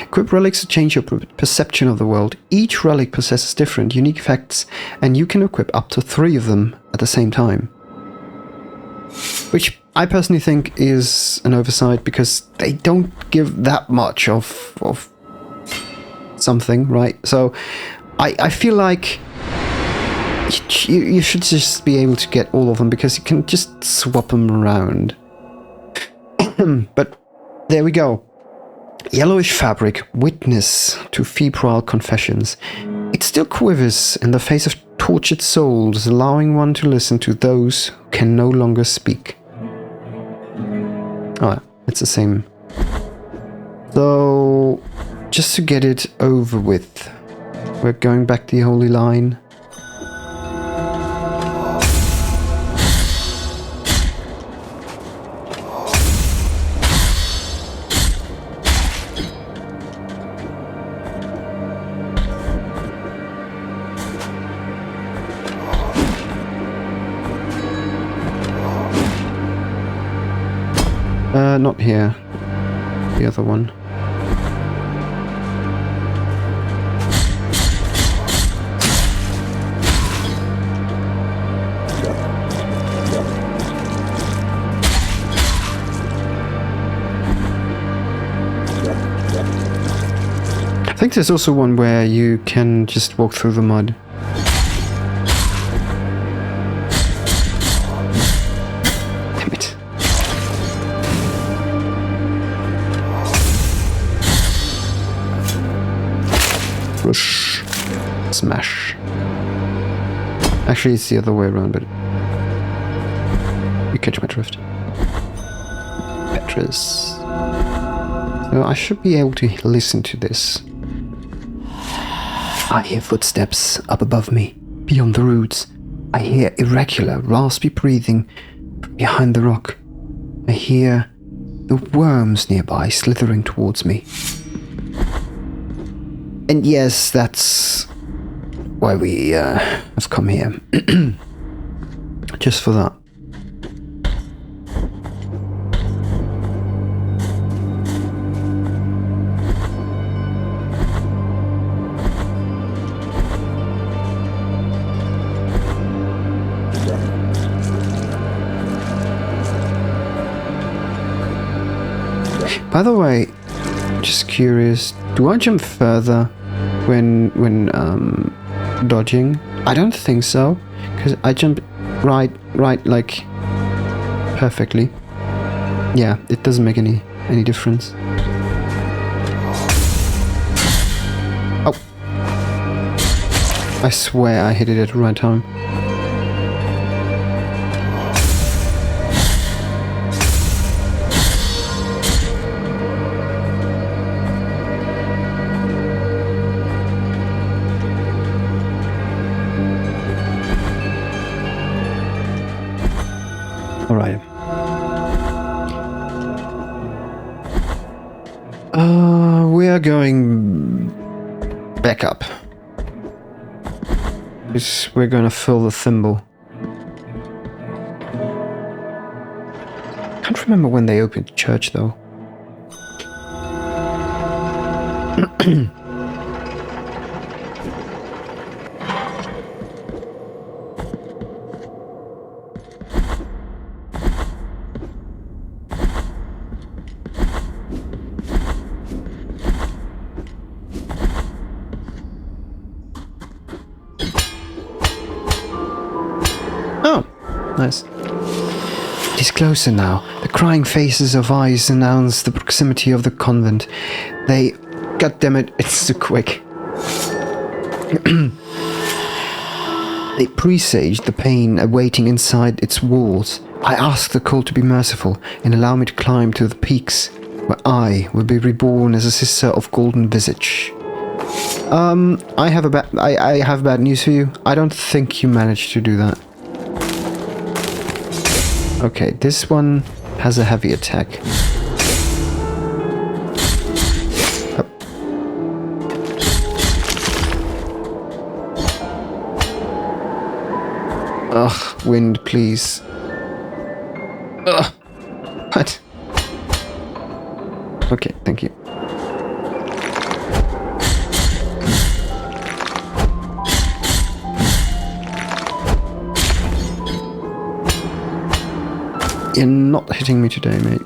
Equip relics to change your perception of the world. Each relic possesses different, unique effects, and you can equip up to 3 of them at the same time. Which I personally think is an oversight, because they don't give that much of something, right? So I feel like you should just be able to get all of them, because you can just swap them around. But there we go. Yellowish fabric, witness to febrile confessions. It still quivers in the face of tortured souls, allowing one to listen to those who can no longer speak. Oh, it's the same. So, just to get it over with, we're going back the Holy Line. Not here. The other one. I think there's also one where you can just walk through the mud. Damn it. Push. Smash. Actually, it's the other way around, but you catch my drift. Petrus. So I should be able to listen to this. I hear footsteps up above me, beyond the roots. I hear irregular, raspy breathing from behind the rock. I hear the worms nearby slithering towards me. And yes, that's why we have come here. Just for that. By the way, just curious, do I jump further when dodging? I don't think so, because I jump right, like perfectly. Yeah, it doesn't make any difference. Oh, I swear I hit it at the right time. Alright. We are going back up. Because we're going to fill the thimble. Can't remember when they opened the church though. Nice. It is closer now. The crying faces of eyes announce the proximity of the convent. They... goddammit, it's too quick. They presage the pain awaiting inside its walls. I ask the cold to be merciful and allow me to climb to the peaks, where I will be reborn as a sister of golden visage. I have bad news for you. I don't think you managed to do that. Okay, this one has a heavy attack. Ugh, wind, please. Ugh. What? Okay, thank you. You're not hitting me today, mate.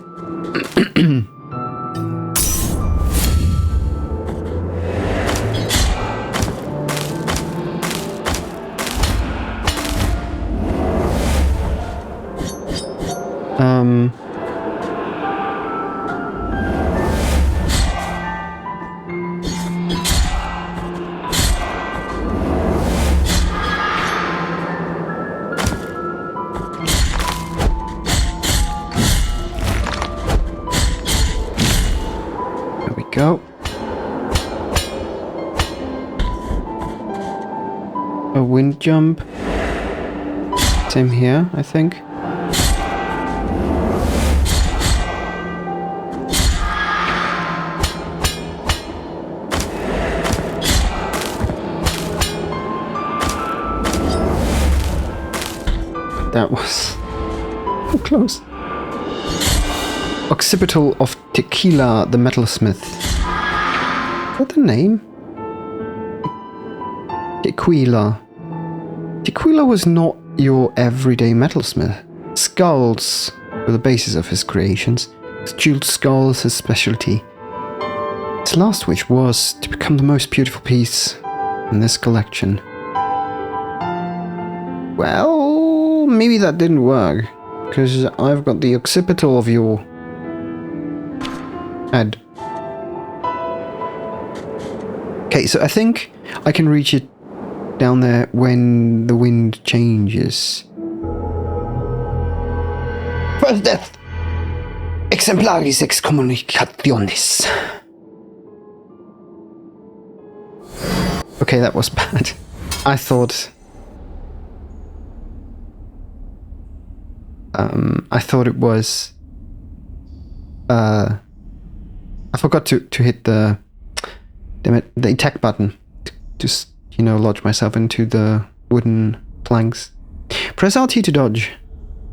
Go. A wind jump. Same here, I think. That was so close. Occipital of Tequila, the metalsmith. Is that the name? Tequila. Tequila was not your everyday metalsmith. Skulls were the basis of his creations. His jeweled skulls his specialty. His last wish was to become the most beautiful piece in this collection. Well, maybe that didn't work, because I've got the occipital of your head. Okay, so I think I can reach it down there when the wind changes. First death. Exemplaris excommunicationis. Okay, that was bad. I thought it was I forgot to hit the attack button to lodge myself into the wooden planks. Press RT to dodge.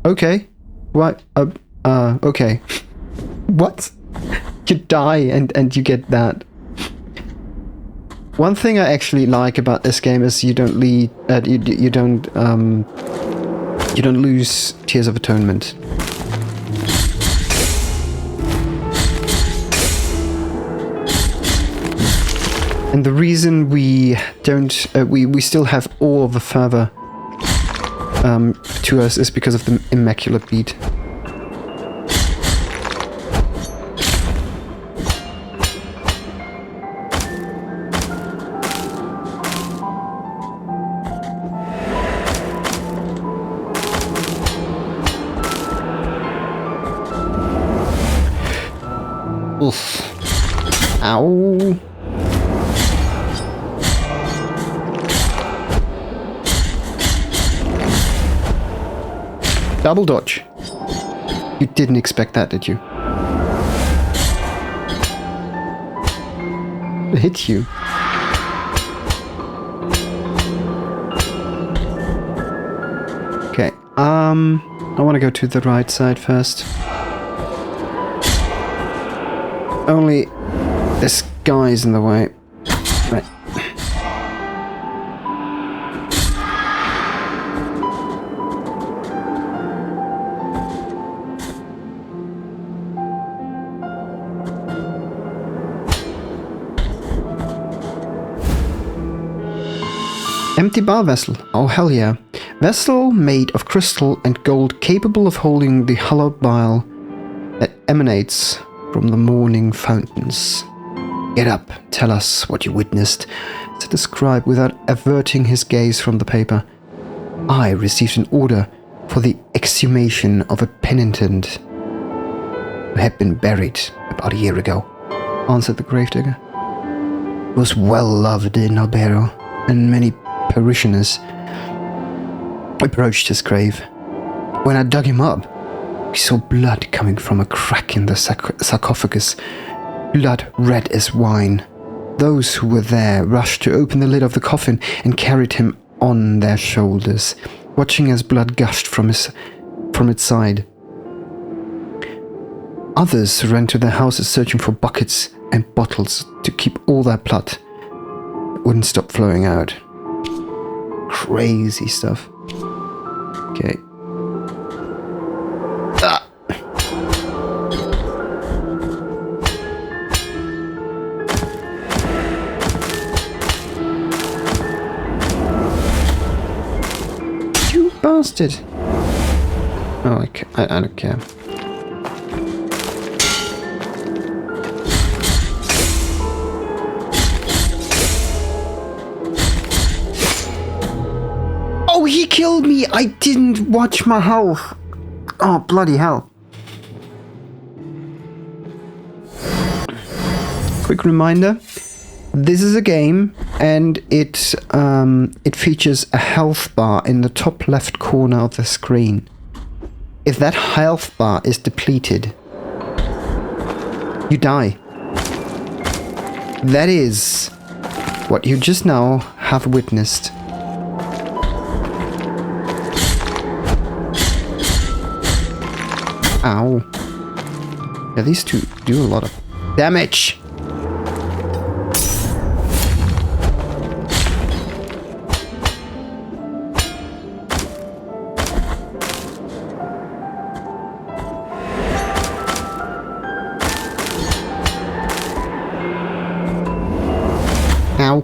Okay. What? Okay. What? You die and you get that. One thing I actually like about this game is you don't lose Tears of Atonement. And the reason we don't, we still have all of the fervor to us is because of the Immaculate Beat. Oof. Ow. Double dodge. You didn't expect that, did you? It hit you. Okay. I want to go to the right side first. Only this guy's in the way. Right. Empty bar vessel. Oh hell yeah. Vessel made of crystal and gold capable of holding the hallowed bile that emanates from the morning fountains. Get up, tell us what you witnessed, said the scribe without averting his gaze from the paper. I received an order for the exhumation of a penitent who had been buried about a year ago, answered the gravedigger. He was well loved in Albero, and many parishioners approached his grave. When I dug him up, We saw blood coming from a crack in the sarcophagus, blood red as wine. Those who were there rushed to open the lid of the coffin and carried him on their shoulders, watching as blood gushed from its side. Others ran to their houses searching for buckets and bottles to keep all that blood that wouldn't stop flowing out. Crazy stuff. Okay. Ah. You bastard! Oh, I don't care. Oh, he killed me! I didn't watch my health. Oh, bloody hell. Quick reminder. This is a game, and it features a health bar in the top left corner of the screen. If that health bar is depleted, you die. That is what you just now have witnessed. Ow. Yeah, these two do a lot of damage. Ow.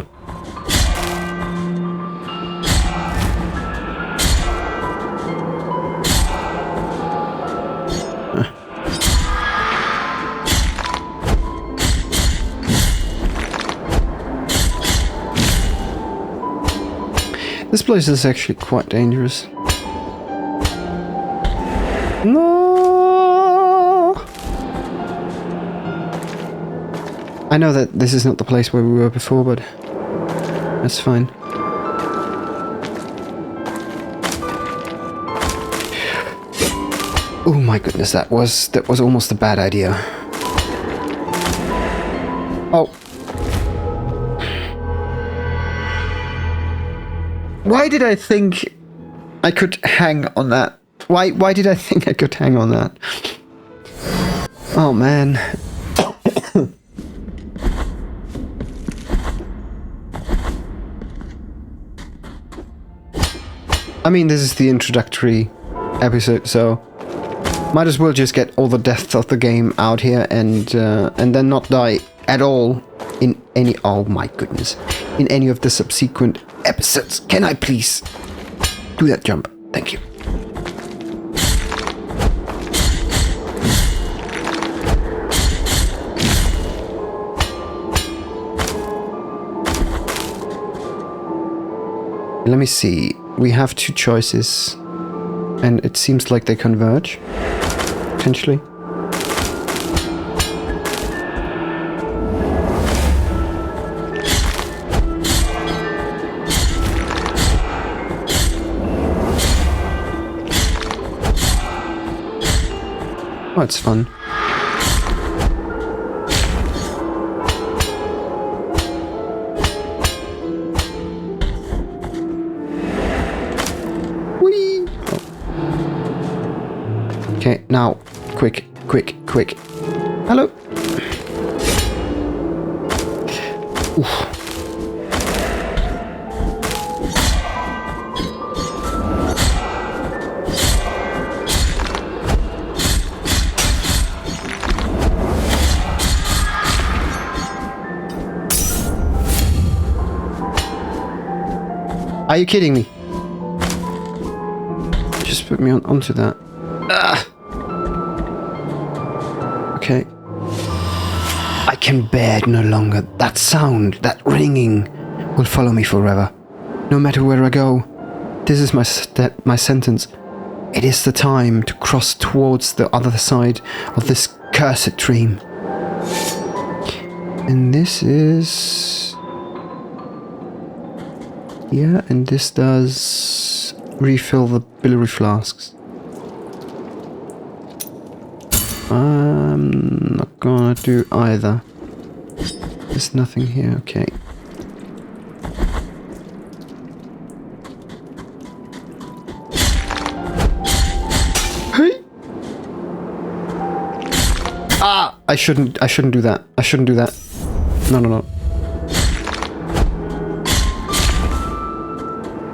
This place is actually quite dangerous. No! I know that this is not the place where we were before, but that's fine. Oh my goodness, that was almost a bad idea. Oh. Why did I think I could hang on that? Why did I think I could hang on that? Oh man. I mean, this is the introductory episode, so might as well just get all the deaths of the game out here and then not die at all in any. Oh my goodness! In any of the subsequent episodes. Can I please do that jump? Thank you. Let me see. We have two choices, and it seems like they converge, potentially. Oh, it's fun. Whee! Oh. Okay, now, quick. Hello. Oof. Are you kidding me? Just put me onto that. Ah. Okay. I can bear it no longer. That sound, that ringing, will follow me forever. No matter where I go. This is my sentence. It is the time to cross towards the other side of this cursed dream. And this is... yeah, and this does refill the biliary flasks. I'm not gonna do either. There's nothing here, okay. Hey! Ah! I shouldn't do that. I shouldn't do that. No.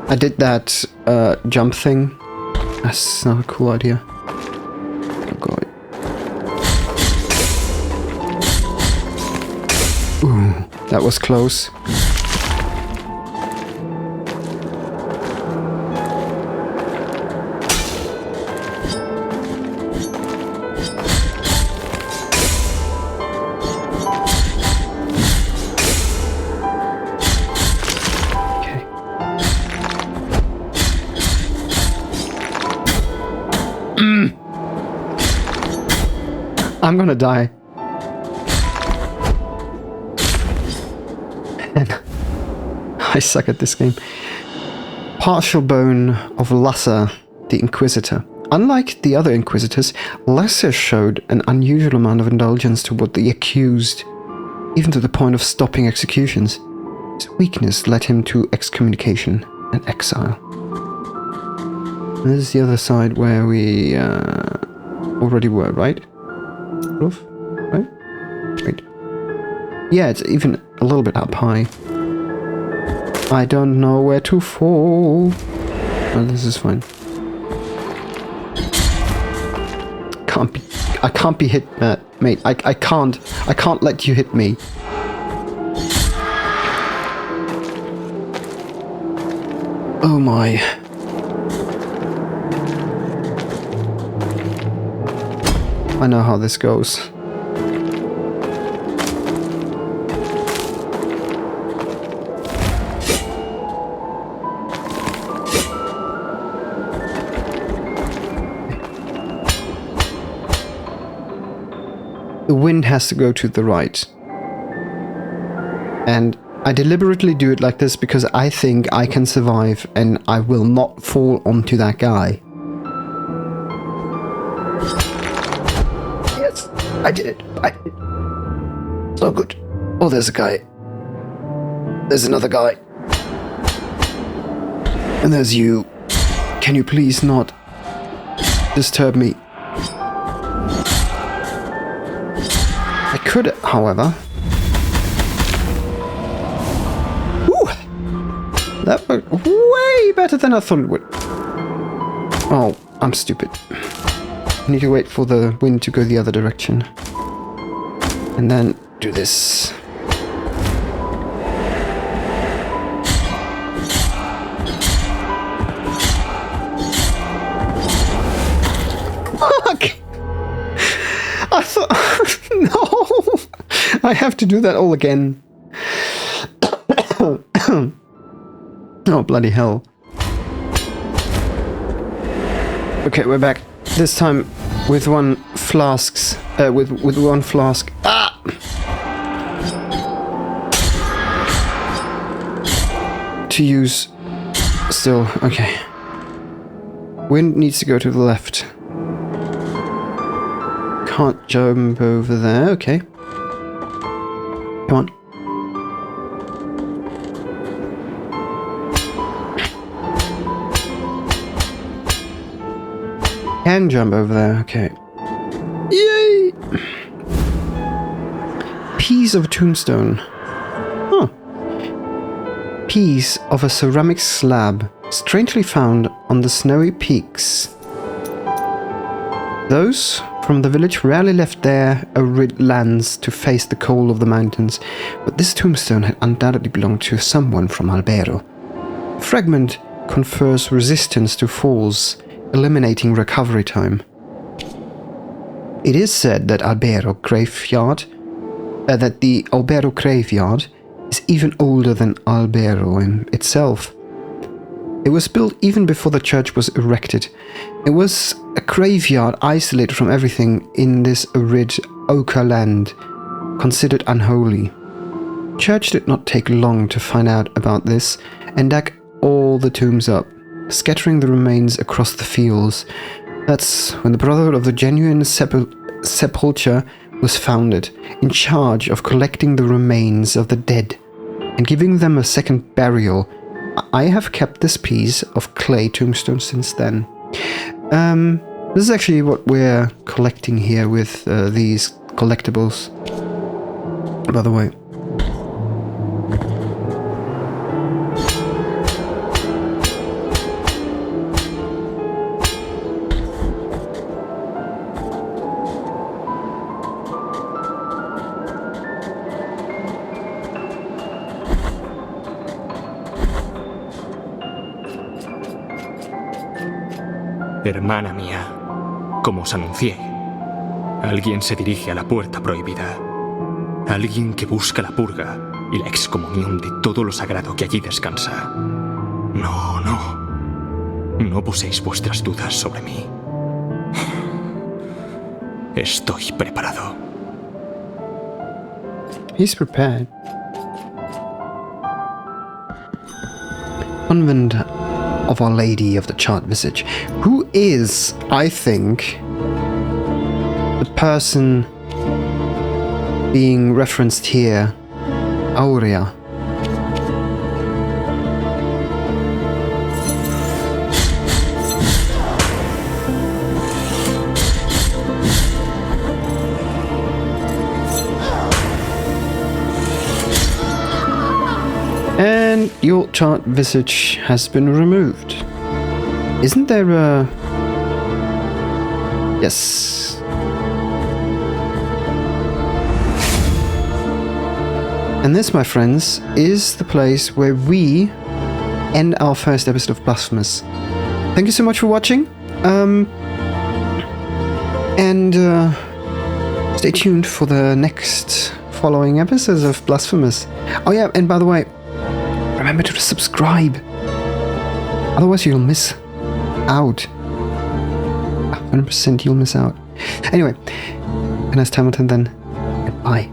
I did that jump thing. That's not a cool idea. Oh god. Ooh, that was close. I'm gonna die. And I suck at this game. Partial bone of Lasser, the Inquisitor. Unlike the other Inquisitors, Lasser showed an unusual amount of indulgence toward the accused, even to the point of stopping executions. His weakness led him to excommunication and exile. This is the other side where we already were, right? Right? Wait. Yeah, it's even a little bit up high. I don't know where to fall. Oh, this is fine. I can't be hit, mate. I can't let you hit me. Oh my. I know how this goes. The wind has to go to the right. And I deliberately do it like this because I think I can survive and I will not fall onto that guy. I did it. So good. Oh, there's a guy. There's another guy. And there's you. Can you please not disturb me? I could, however. Woo! That worked way better than I thought it would. Oh, I'm stupid. I need to wait for the wind to go the other direction. And then do this. Fuck! I thought... No! I have to do that all again. Oh, bloody hell. Okay, we're back. This time with one flasks, with one flask. Ah! To use still, okay. Wind needs to go to the left. Can't jump over there, okay. Come on. Can jump over there, okay. Yay! Piece of tombstone. Huh. Piece of a ceramic slab, strangely found on the snowy peaks. Those from the village rarely left their arid lands to face the cold of the mountains, but this tombstone had undoubtedly belonged to someone from Albero. The fragment confers resistance to falls, eliminating recovery time. It is said that the Albero graveyard is even older than Albero itself. It was built even before the church was erected. It was a graveyard isolated from everything in this arid ochre land, considered unholy. The church did not take long to find out about this and dug all the tombs up, scattering the remains across the fields. That's when the Brotherhood of the Genuine sepulchre was founded, in charge of collecting the remains of the dead and giving them a second burial. I have kept this piece of clay tombstone since then. This is actually what we're collecting here with these collectibles, by the way. Hermana mía, como os anuncié, alguien se dirige a la puerta prohibida. Alguien que busca la purga y la excomunión de todo lo sagrado que allí descansa. No, no. No poséis vuestras dudas sobre mí. Estoy preparado. He's prepared. Convent of Our Lady of the Charred Visage, who is, I think, the person being referenced here, Aurea. And your charred visage has been removed. Isn't there a... Yes. And this, my friends, is the place where we end our first episode of Blasphemous. Thank you so much for watching. Stay tuned for the next following episodes of Blasphemous. Oh yeah, and by the way, remember to subscribe. Otherwise you'll miss out. 100% you'll miss out. Anyway, have a nice time until then. Goodbye.